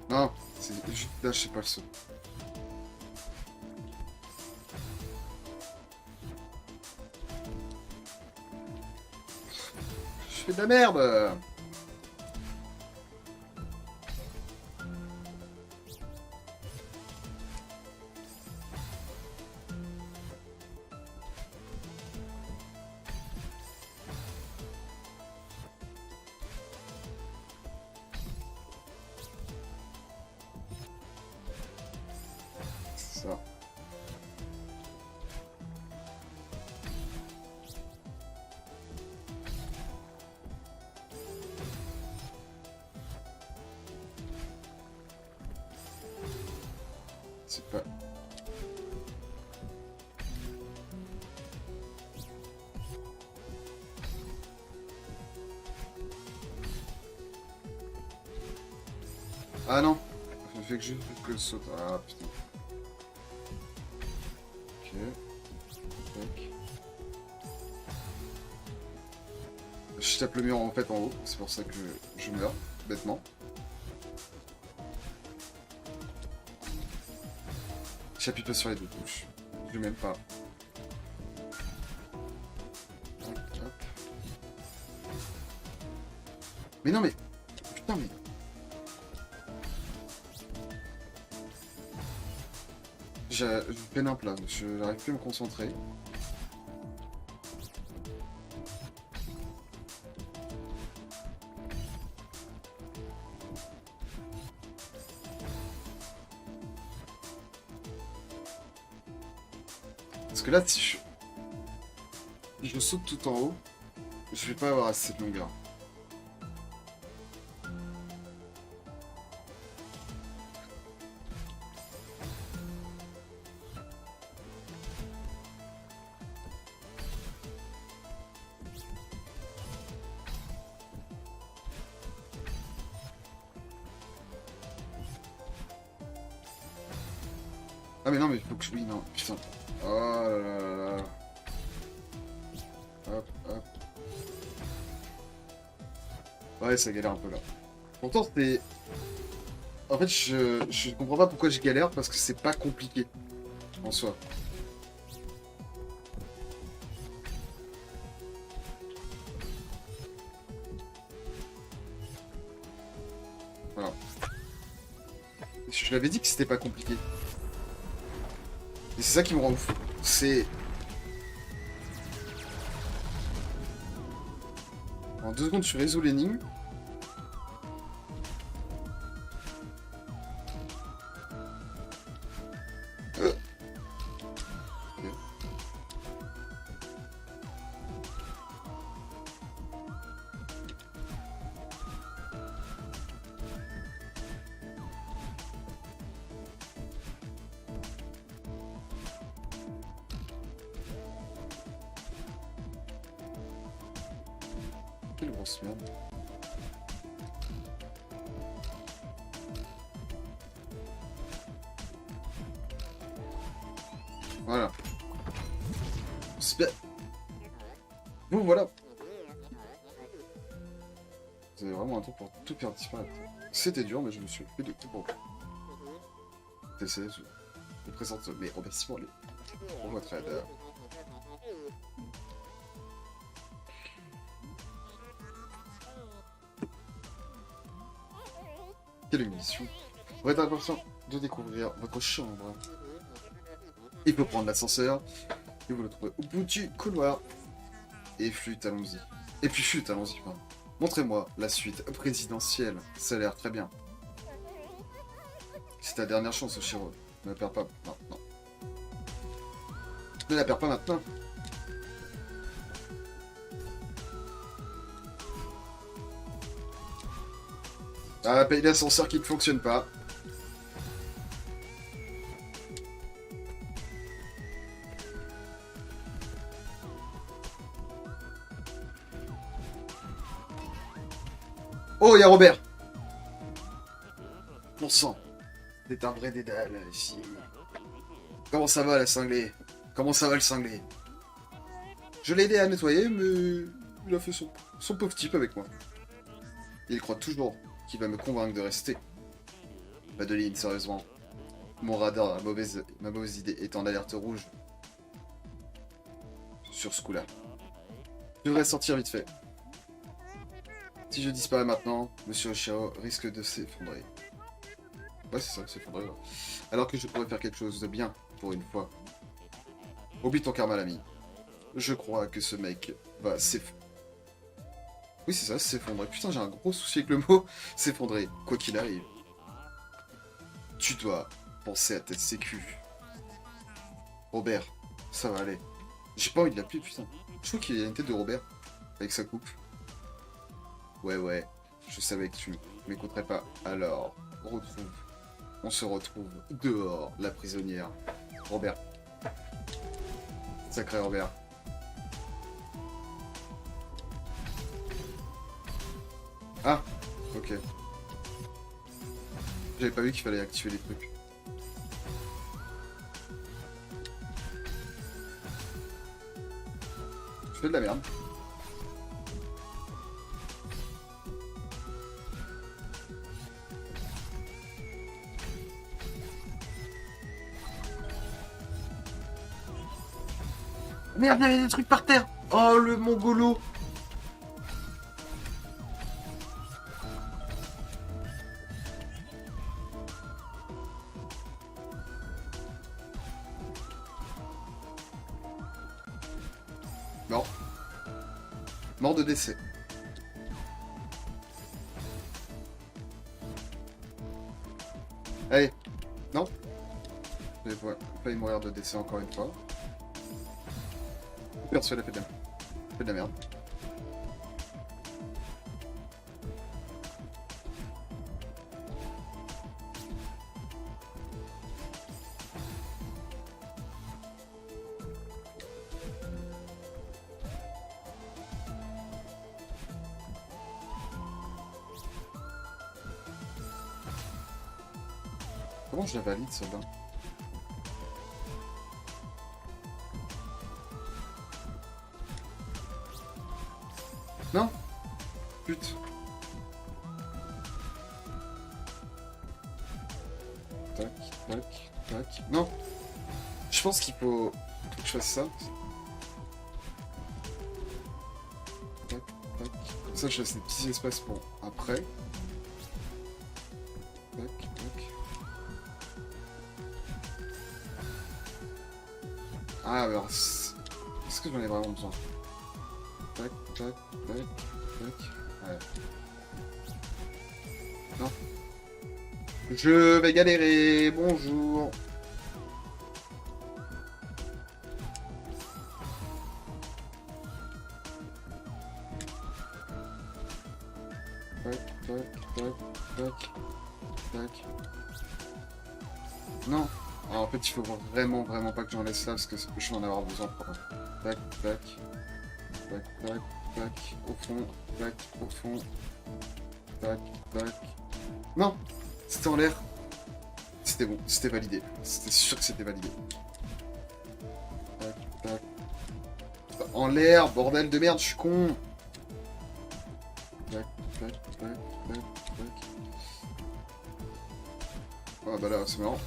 Non, c'est juste dash, c'est pas le saut. Je fais de la merde. Ça. C'est pas... Ah non. Je fais que je fais que le saut. Ah putain. Ok. Tac. Je tape le mur en fait en haut. C'est pour ça que je meurs. Bêtement. J'appuie pas sur les deux touches. Je même pas. Hop, hop. Mais non mais... Putain mais... Je peine un plat, je n'arrive plus à me concentrer. Parce que là, si je saute tout en haut, je vais pas avoir assez de longueur. Ah mais non, mais faut que je... Oui, non, putain. Oh là là là là. Hop, hop. Ouais, ça galère un peu là. Pourtant, c'est... En fait, je comprends pas pourquoi je galère, parce que c'est pas compliqué, en soi. Voilà. Je l'avais dit que c'était pas compliqué. Et c'est ça qui me rend ouf. C'est... En 2 secondes, tu résous l'énigme. Ok. Quelle grosse merde. Voilà. Bon, voilà. Vous avez vraiment un truc pour tout faire disparaître. C'était dur, mais je me suis fait de tout pour vous. TC, je vous présente mes remerciements pour votre aide. Quelle émission. Vous êtes impatient de découvrir votre chambre. Il faut prendre l'ascenseur, et vous le trouvez au bout du couloir. Et flûte, allons-y. Et puis chute, allons-y, pardon. Montrez-moi la suite présidentielle. Ça a l'air très bien. C'est ta dernière chance, Oshiro. Ne la perds pas maintenant. Ne la perds pas maintenant. Ah, paye l'ascenseur qui ne fonctionne pas. Oh, il y a Robert. Bon sang. C'est un vrai dédale, ici. Comment ça va, la cinglée? Comment ça va, le cinglé? Je l'ai aidé à nettoyer, mais... il a fait son pauvre type avec moi. Il croit toujours qu'il va me convaincre de rester. Madeline, sérieusement. Mon radar, ma mauvaise idée est en alerte rouge. Sur ce coup-là. Je devrais sortir vite fait. Si je disparais maintenant, Monsieur Oshiro risque de s'effondrer. Ouais, c'est ça, s'effondrer. Ouais. Alors que je pourrais faire quelque chose de bien, pour une fois. Oublie ton karma, l'ami. Je crois que ce mec va s'effondrer. Oui, c'est ça, s'effondrer. Putain, j'ai un gros souci avec le mot s'effondrer, quoi qu'il arrive. Tu dois penser à ta sécu. Robert, ça va aller. J'ai pas envie de l'appeler, putain. Je trouve qu'il y a une tête de Robert, avec sa coupe. Ouais, je savais que tu m'écouterais pas. Alors, on se retrouve dehors, la prisonnière. Robert. Sacré Robert. Ah, ok. J'avais pas vu qu'il fallait activer les trucs. Je fais de la merde. Merde, il y avait des trucs par terre. Oh, le mongolo. Non. Mort de décès. Allez. Non. Je vais pas y mourir de décès encore une fois. Perso, elle a fait de la merde. Comment je la valide, celle-là? tac, tac, tac. Non. Je pense qu'il faut que je fasse ça. Tac, tac. Comme ça, je laisse des petits espaces pour après. Tac, tac. Ah, alors, est-ce que j'en ai vraiment besoin? Tac, tac, tac, tac. Ouais. Non. Je vais galérer. Bonjour. Tac, tac, tac, tac, tac. Non. Alors, en fait, il faut vraiment pas que j'en laisse là parce que je vais en avoir besoin pour. Tac, tac, tac, tac, tac, au fond, tac, au fond, tac, tac. Non, c'était en l'air. C'était bon, c'était validé. C'était sûr que c'était validé. Tac, tac. En l'air, bordel de merde, je suis con. Tac, tac, tac, tac, tac. Ah bah là, c'est marrant.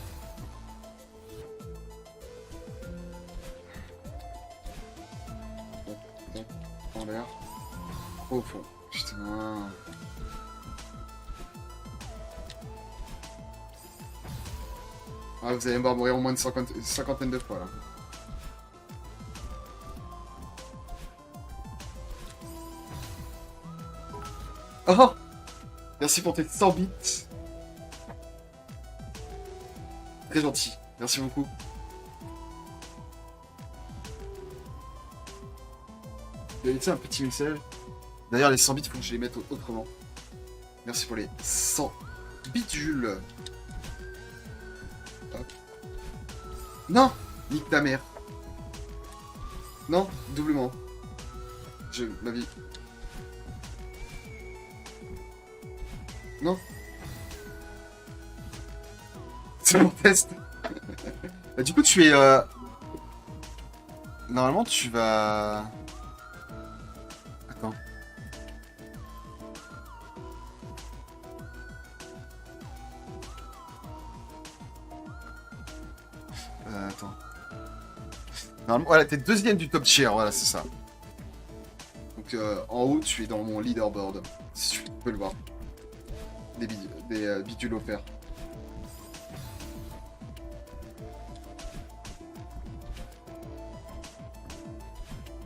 Tac, tac, en l'air. Au fond. Putain. Ah, vous allez me voir mourir au moins de cinquantaine de fois là. Oh! Merci pour tes 100 bits. Très gentil. Merci beaucoup. Il a laissé un petit message. D'ailleurs, les 100 bits, il faut que je les mette autrement. Merci pour les 100 bitules. Hop. Non! Nique ta mère. Non, doublement. Ma vie. Non. C'est mon test. Bah, du coup, tu es... Normalement, tu vas... Attends. Attends. Normalement, voilà, t'es deuxième du top tier, voilà, c'est ça. Donc, en haut, tu es dans mon leaderboard. Si tu peux le voir. Des bidules offerts.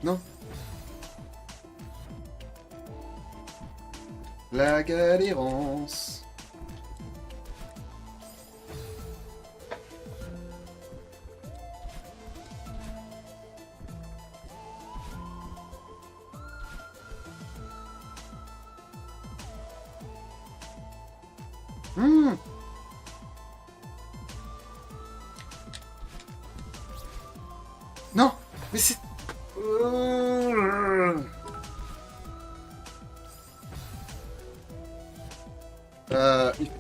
Non. La galérance. Mmh. Non, mais c'est...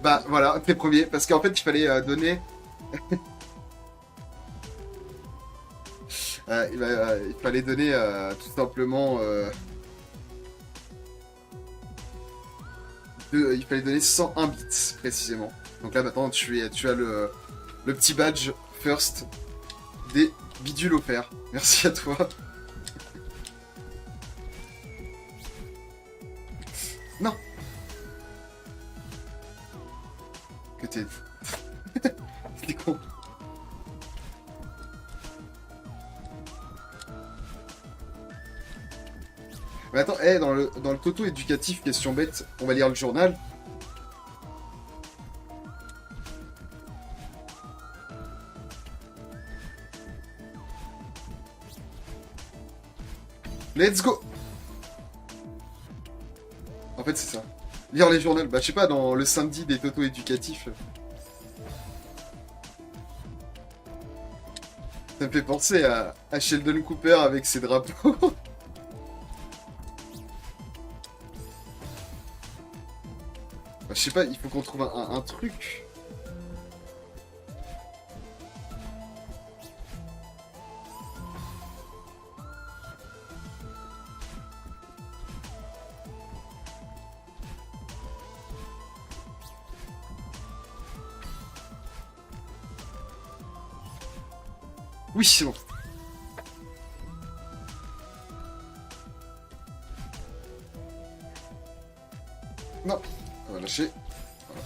Bah voilà, t'es premier, parce qu'en fait il fallait donner... il fallait donner tout simplement... il fallait donner 101 bits précisément. Donc là maintenant tu as le petit badge first des bidules offerts. Merci à toi. Non. Que t'es... T'es con. Mais attends, dans le toto éducatif, question bête, on va lire le journal. Let's go! En fait, c'est ça. Lire les journaux. Bah, je sais pas, dans le samedi des totos éducatifs. Ça me fait penser à Sheldon Cooper avec ses drapeaux. Bah, je sais pas, il faut qu'on trouve un truc. Oui, c'est bon. Non, on va lâcher. Voilà.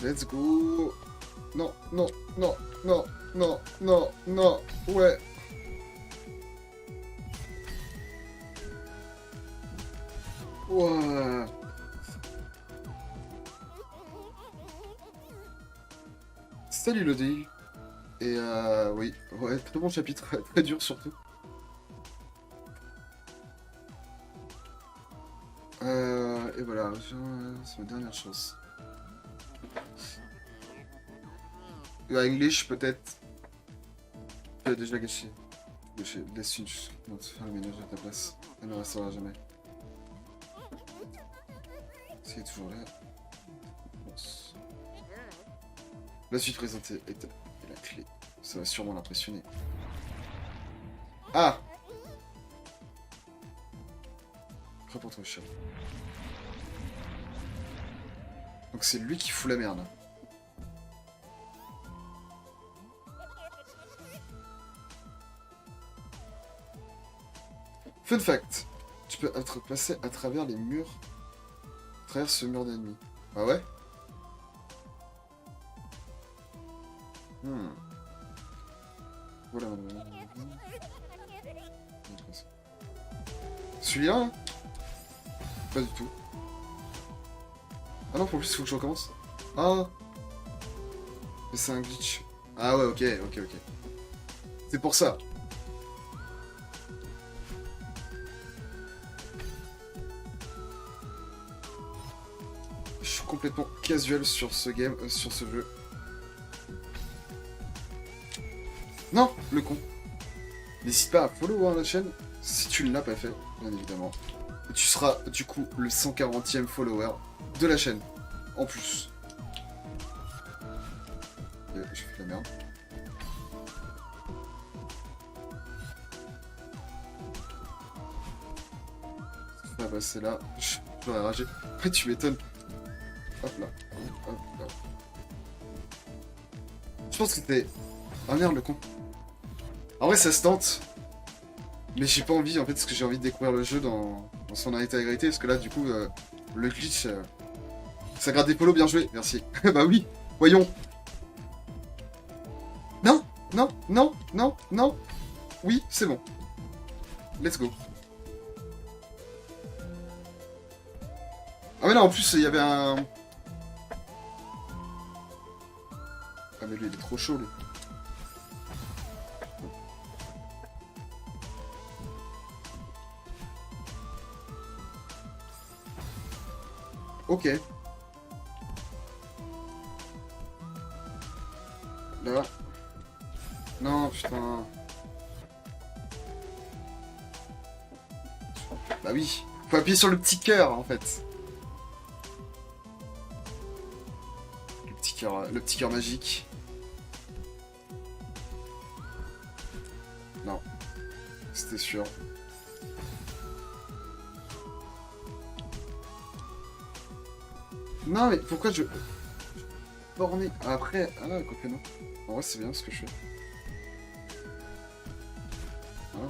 Let's go. Non, non, non, non, non, non, non, ouais. Ouais. Salut Lodi. Et oui, ouais, très bon chapitre, très dur surtout. Et voilà, c'est ma dernière chance. La English peut-être. Tu l'as déjà gâché. Laisse une faire le ménage à ta place. Elle ne restera jamais. C'est toujours là. La suite présentée est la clé. Ça va sûrement l'impressionner. Ah! Prêt pour toi, chien. Donc c'est lui qui fout la merde. Fun fact. Tu peux être passé à travers les murs. À travers ce mur d'ennemis. Ah ouais? Voilà. Celui-là hein. Pas du tout. Ah non, pour plus, il faut que je recommence. Ah. Mais c'est un glitch. Ah ouais, ok. C'est pour ça. Je suis complètement casual sur ce game, sur ce jeu. Non, le con. N'hésite pas à follow hein, la chaîne, si tu ne l'as pas fait, bien évidemment. Et tu seras, du coup, le 140e follower de la chaîne. En plus. J'ai fait la merde. Ça va passer là. J'aurais ragé. Après, tu m'étonnes. Hop là. Hop là. Je pense que c'était... Ah merde, le con. En vrai, ça se tente. Mais j'ai pas envie, en fait, parce que j'ai envie de découvrir le jeu dans son intégralité. Parce que là, du coup, le glitch... Ça gratte des polos, bien joué. Merci. Bah oui, voyons. Non, non, non, non, non. Oui, c'est bon. Let's go. Ah mais non, en plus, il y avait un... Ah mais lui, il est trop chaud, lui. Ok. Là. Non, putain. Bah oui. Faut appuyer sur le petit cœur, en fait. Le petit cœur magique. Non. C'était sûr. Non, mais pourquoi je... Borné. Après... Ah là, quoique non. En vrai, c'est bien ce que je fais. Voilà.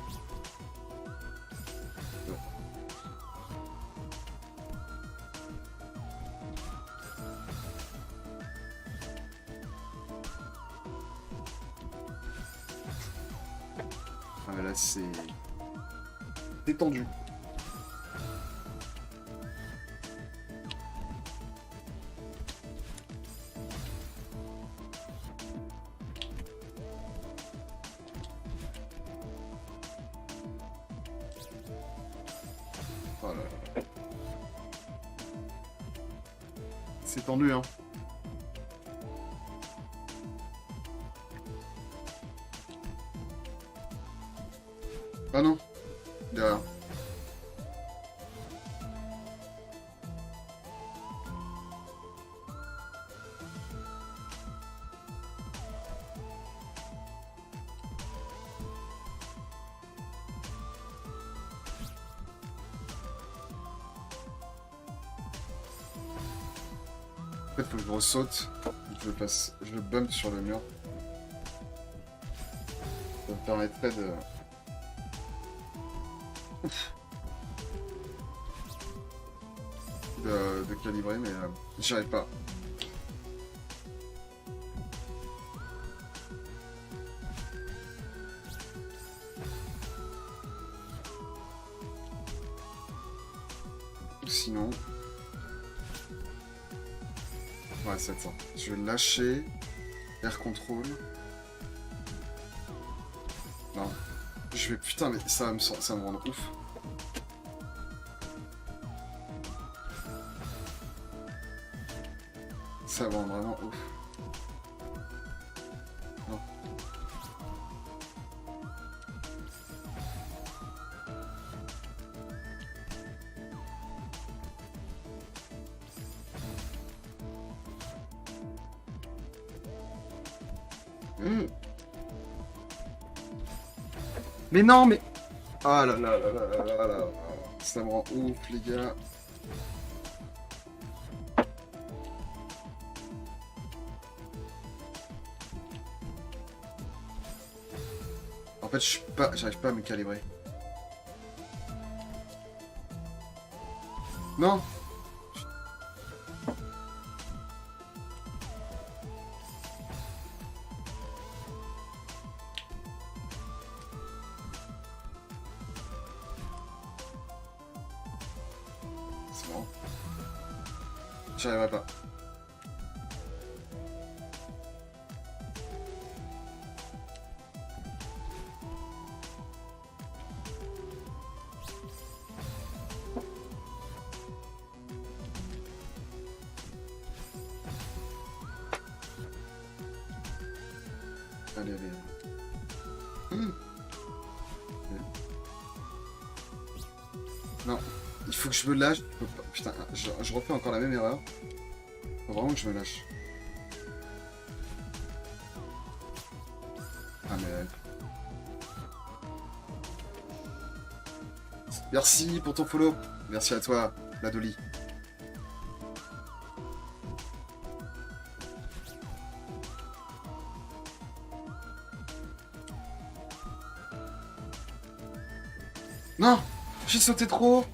Ah mais là, c'est... détendu. Oh là là. C'est tendu, hein. Ah non. Derrière. fait, faut que je ressaute. Je bump sur le mur. Ça me permettrait de... de calibrer, mais j'y arrive pas. Sinon... Ouais, c'est ça. Je vais lâcher. Air control. Non. Je vais... Putain, mais ça va me rendre ouf. Ça va me rendre vraiment ouf. Non. Mais non, mais... Ah là là là là là là là. Ça me rend ouf, les gars. En fait, j'arrive pas à me calibrer. Non. C'est bon. J'y arriverai pas. Allez, allez. Non, il faut que je me lâche. Je peux pas. Putain, je refais encore la même erreur. Faut vraiment que je me lâche. Ah mais... Merci pour ton follow. Merci à toi, la Dolly. Non, j'ai sauté trop.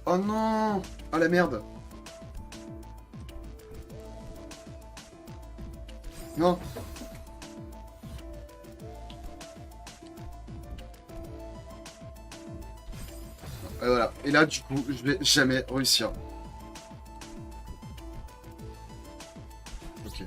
Oh non. Ah la merde. Non. Et voilà. Et là, du coup, je vais jamais réussir. Ok.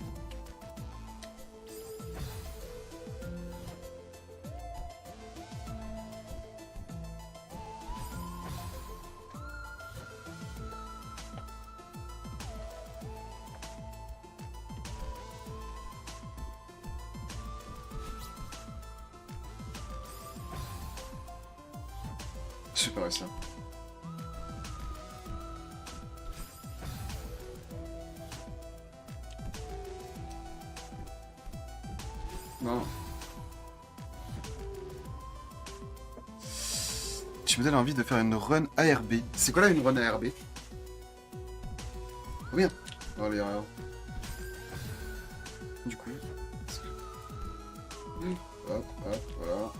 Je vais pas réussir. Non. Tu me donnes envie de faire une run ARB. C'est quoi là une run ARB? Oh bien. Oh les erreurs. Du coup. Hop, hop, voilà.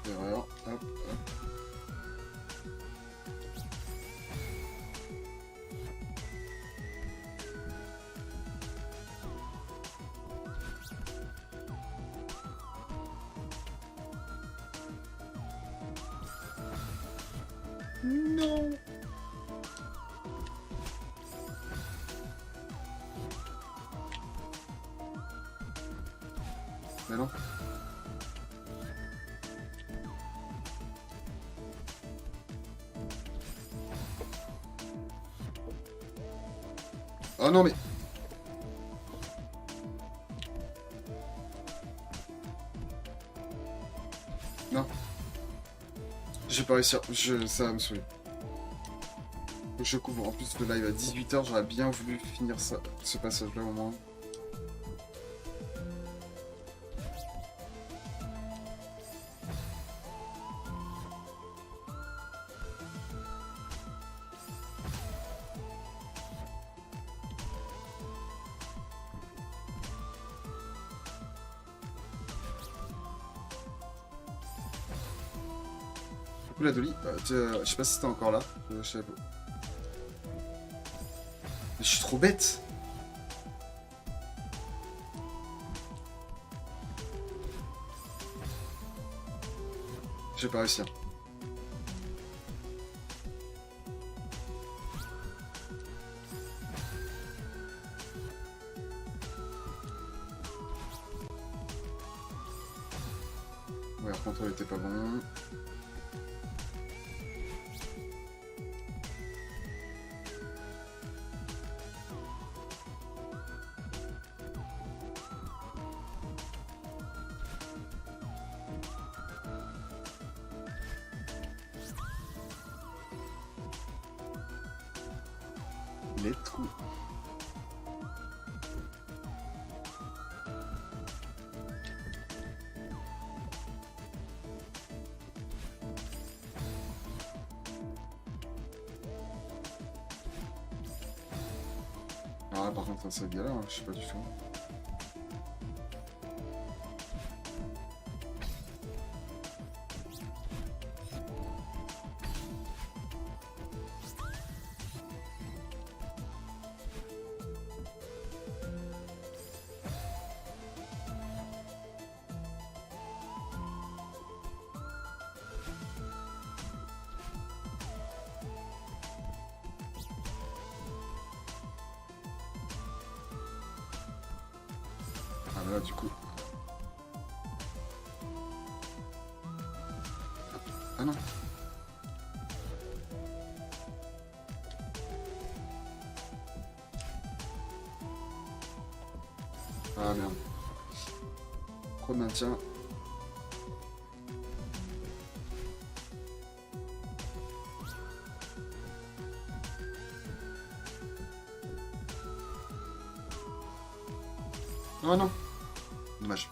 Erreur. Hop, hop. Non. Mais non. Oh non mais... Non. Je vais pas réussir. Ça va me saouler. Je couvre en plus le live à 18h. J'aurais bien voulu finir ça, ce passage-là au moins. Coucou la Dolly. Je sais pas si t'es encore là. Je sais pas. Mais je suis trop bête. Je vais pas réussir. Ouais, le contrôle était pas bon. Les trous. Alors là, par contre, ça galère, hein, je sais pas du tout. Ah là, du coup. Ah non. Ah merde. Trop de maintien. Oh non. Dommage.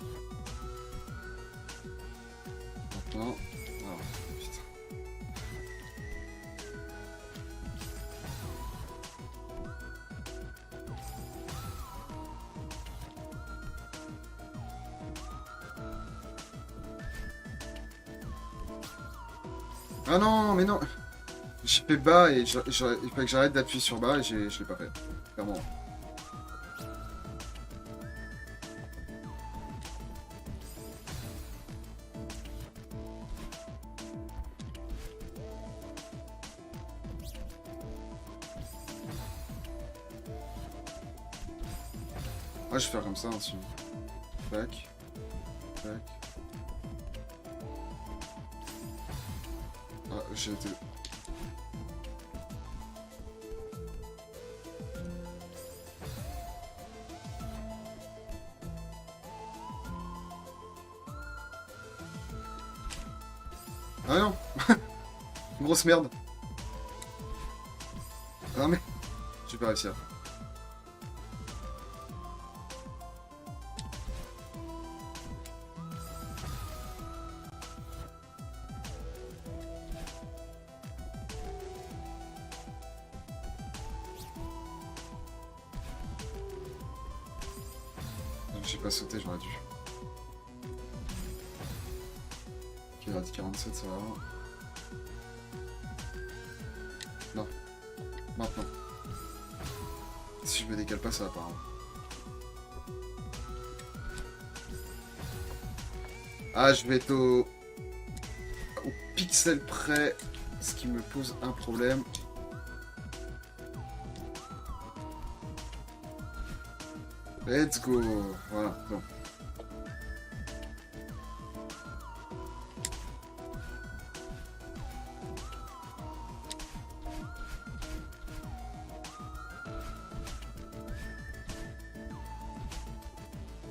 Maintenant. Ah, putain. Ah non, mais non. J'ai fait bas et il fallait que j'arrête d'appuyer sur bas et je l'ai pas fait. Clairement. Ah, je vais faire comme ça, hein, si. Tac. Tac. Ah, j'ai été... Ah non. Grosse merde. Ah mais... Je vais pas réussir. J'ai pas sauté, j'aurais dû. Ok, il a dit 47, ça va. Non. Maintenant. Si je me décale pas, ça va pas. Hein. Ah, je vais être au pixel près, ce qui me pose un problème. Let's go. Voilà, bon.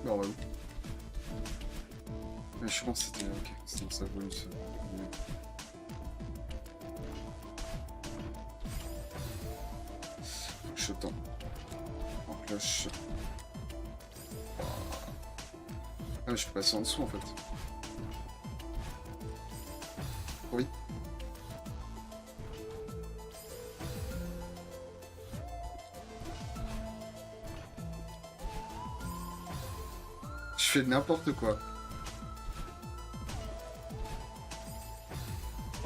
Non, ouais. Mais je pense que c'était... Ok, sinon ça vaut une seule. Je tends. En cloche. Ah, mais je peux passer en dessous en fait. Oui. Je fais n'importe quoi.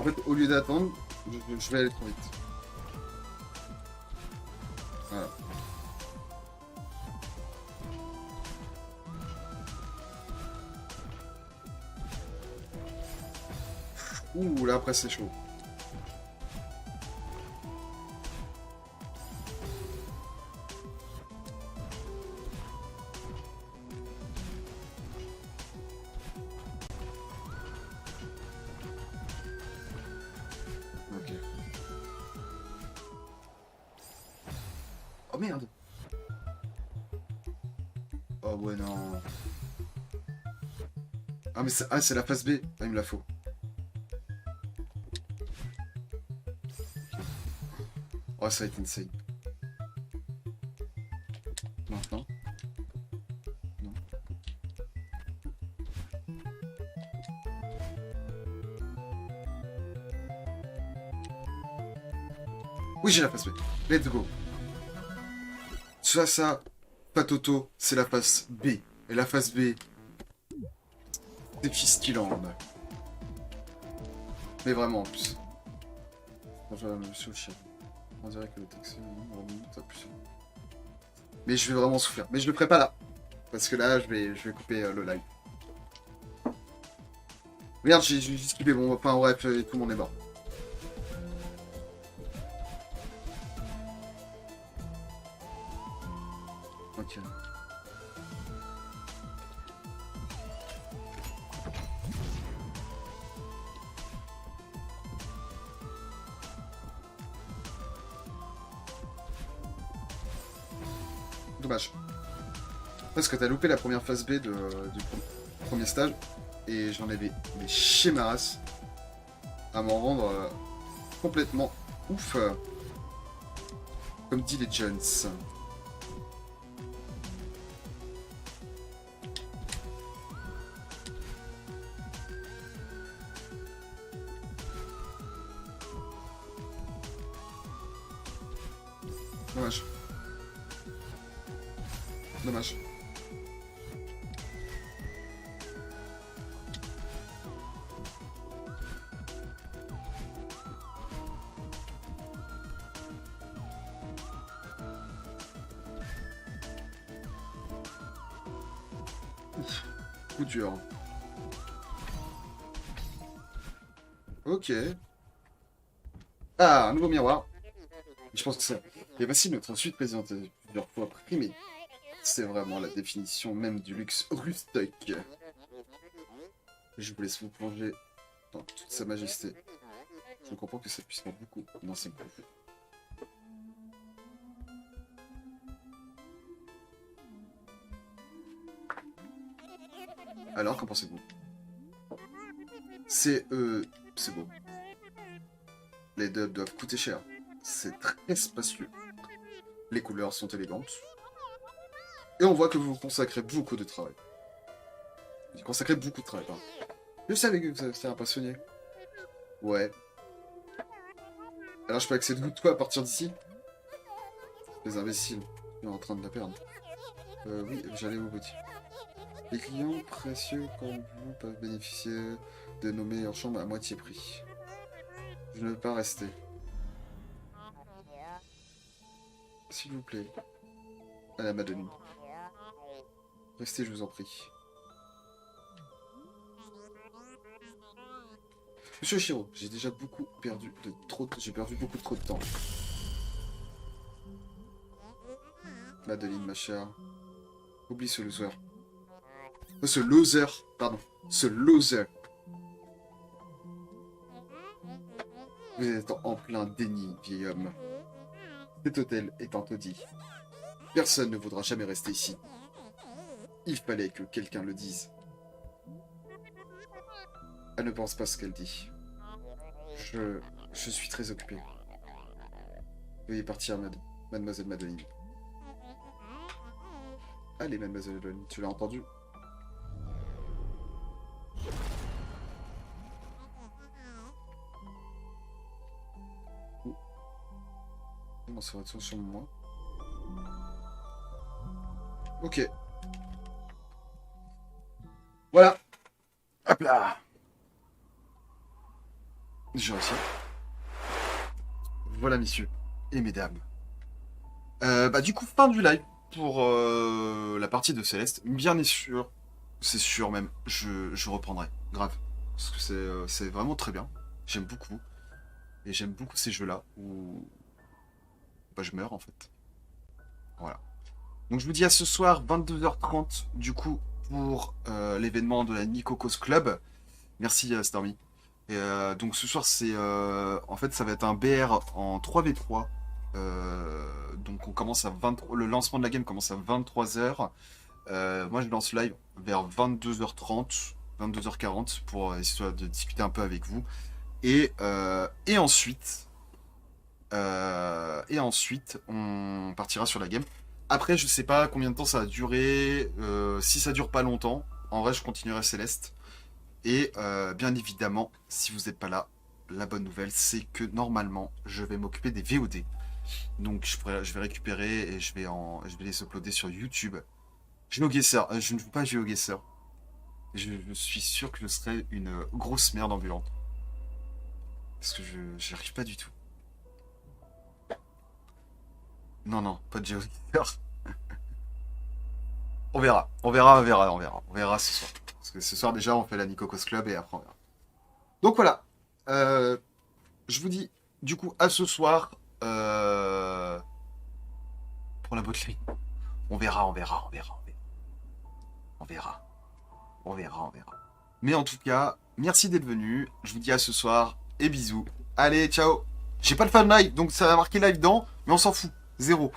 En fait, au lieu d'attendre, je vais aller trop vite. Voilà. Ouh, là après c'est chaud. Ok. Oh merde. Oh ouais non. Ah mais c'est la phase B. Ah il me la faut. Oh ça va être insane. Maintenant. Non. Oui j'ai la phase B. Let's go. Ça, Patoto, c'est la phase B. Et la phase B, c'est Fiskiland. Mais vraiment en plus. Bonjour monsieur le chien. On dirait que le taxi remonte à plus. Mais je vais vraiment souffrir. Mais je le ferai pas là. Parce que là, je vais couper le live. Merde, j'ai juste skippé. Bon, enfin bref, tout le monde est mort. Ok. Dommage. Parce que t'as loupé la première phase B du premier stage. Et j'en avais des chier ma race à m'en rendre complètement ouf. Comme dit les Jones. Dommage. Dommage. Ouf. Coup dur. Ok. Ah, un nouveau miroir. Je pense que ça. Et voici notre suite présentée plusieurs fois primée. C'est vraiment la définition même du luxe rustique. Je vous laisse vous plonger dans toute sa majesté. Je comprends que ça puisse faire beaucoup dans ces coups. Alors, qu'en pensez-vous? C'est beau. Les dubs doivent coûter cher. C'est très spacieux. Les couleurs sont élégantes. Et on voit que vous consacrez beaucoup de travail. Vous consacrez beaucoup de travail, pardon. Je savais que vous étiez un passionné. Ouais. Alors je peux accéder de toi à partir d'ici? Les imbéciles, ils sont en train de la perdre. Oui, j'allais au bout. Les clients précieux comme vous peuvent bénéficier de nos meilleures chambres à moitié prix. Je ne veux pas rester. S'il vous plaît. Madame Adeline. Restez, je vous en prie. Monsieur Shiro, j'ai déjà beaucoup perdu j'ai perdu beaucoup trop de temps. Madeline, ma chère. Oublie ce loser. Ce loser, pardon. Ce loser. Vous êtes en plein déni, vieil homme. Cet hôtel est un taudis. Personne ne voudra jamais rester ici. Il fallait que quelqu'un le dise. Elle ne pense pas ce qu'elle dit. Je suis très occupé. Veuillez partir, mademoiselle Madeline. Allez, mademoiselle Madeline, tu l'as entendu? On se retourne sur moi. Ok. Voilà. Hop là. J'ai réussi. Voilà, messieurs et mesdames. Bah, du coup, fin du live pour la partie de Céleste. Bien et sûr, c'est sûr même, je reprendrai. Grave. Parce que c'est vraiment très bien. J'aime beaucoup. Et j'aime beaucoup ces jeux-là où bah, je meurs en fait. Voilà. Donc je vous dis à ce soir, 22h30, du coup, pour l'événement de la Nicocos Club. Merci Stormy. Et donc ce soir, c'est en fait, ça va être un BR en 3v3. Donc on commence à 23. Le lancement de la game commence à 23h. Moi, je lance live vers 22h30, 22h40 pour histoire de discuter un peu avec vous. Et ensuite, on partira sur la game. Après, je sais pas combien de temps ça va durer. Si ça dure pas longtemps, en vrai, je continuerai Céleste. Et bien évidemment, si vous n'êtes pas là, la bonne nouvelle, c'est que normalement, je vais m'occuper des VOD. Donc, je vais récupérer et je vais les uploader sur YouTube. GeoGuessr, je ne joue pas à GeoGuessr. Je suis sûr que je serai une grosse merde ambulante. Parce que je n'y arrive pas du tout. Non, non, pas de GeoGuessr. On verra, on verra, on verra, on verra. On verra ce soir. Parce que ce soir déjà, on fait la Nicocos Club et après on verra. Donc voilà. Euh, je vous dis, du coup, à ce soir pour la botlane. On verra, on verra, on verra, on verra. On verra, on verra. Mais en tout cas, merci d'être venu. Je vous dis à ce soir et bisous. Allez, ciao. J'ai pas le fan live, donc ça va marquer live dans, mais on s'en fout. Zéro.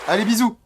Allez, bisous.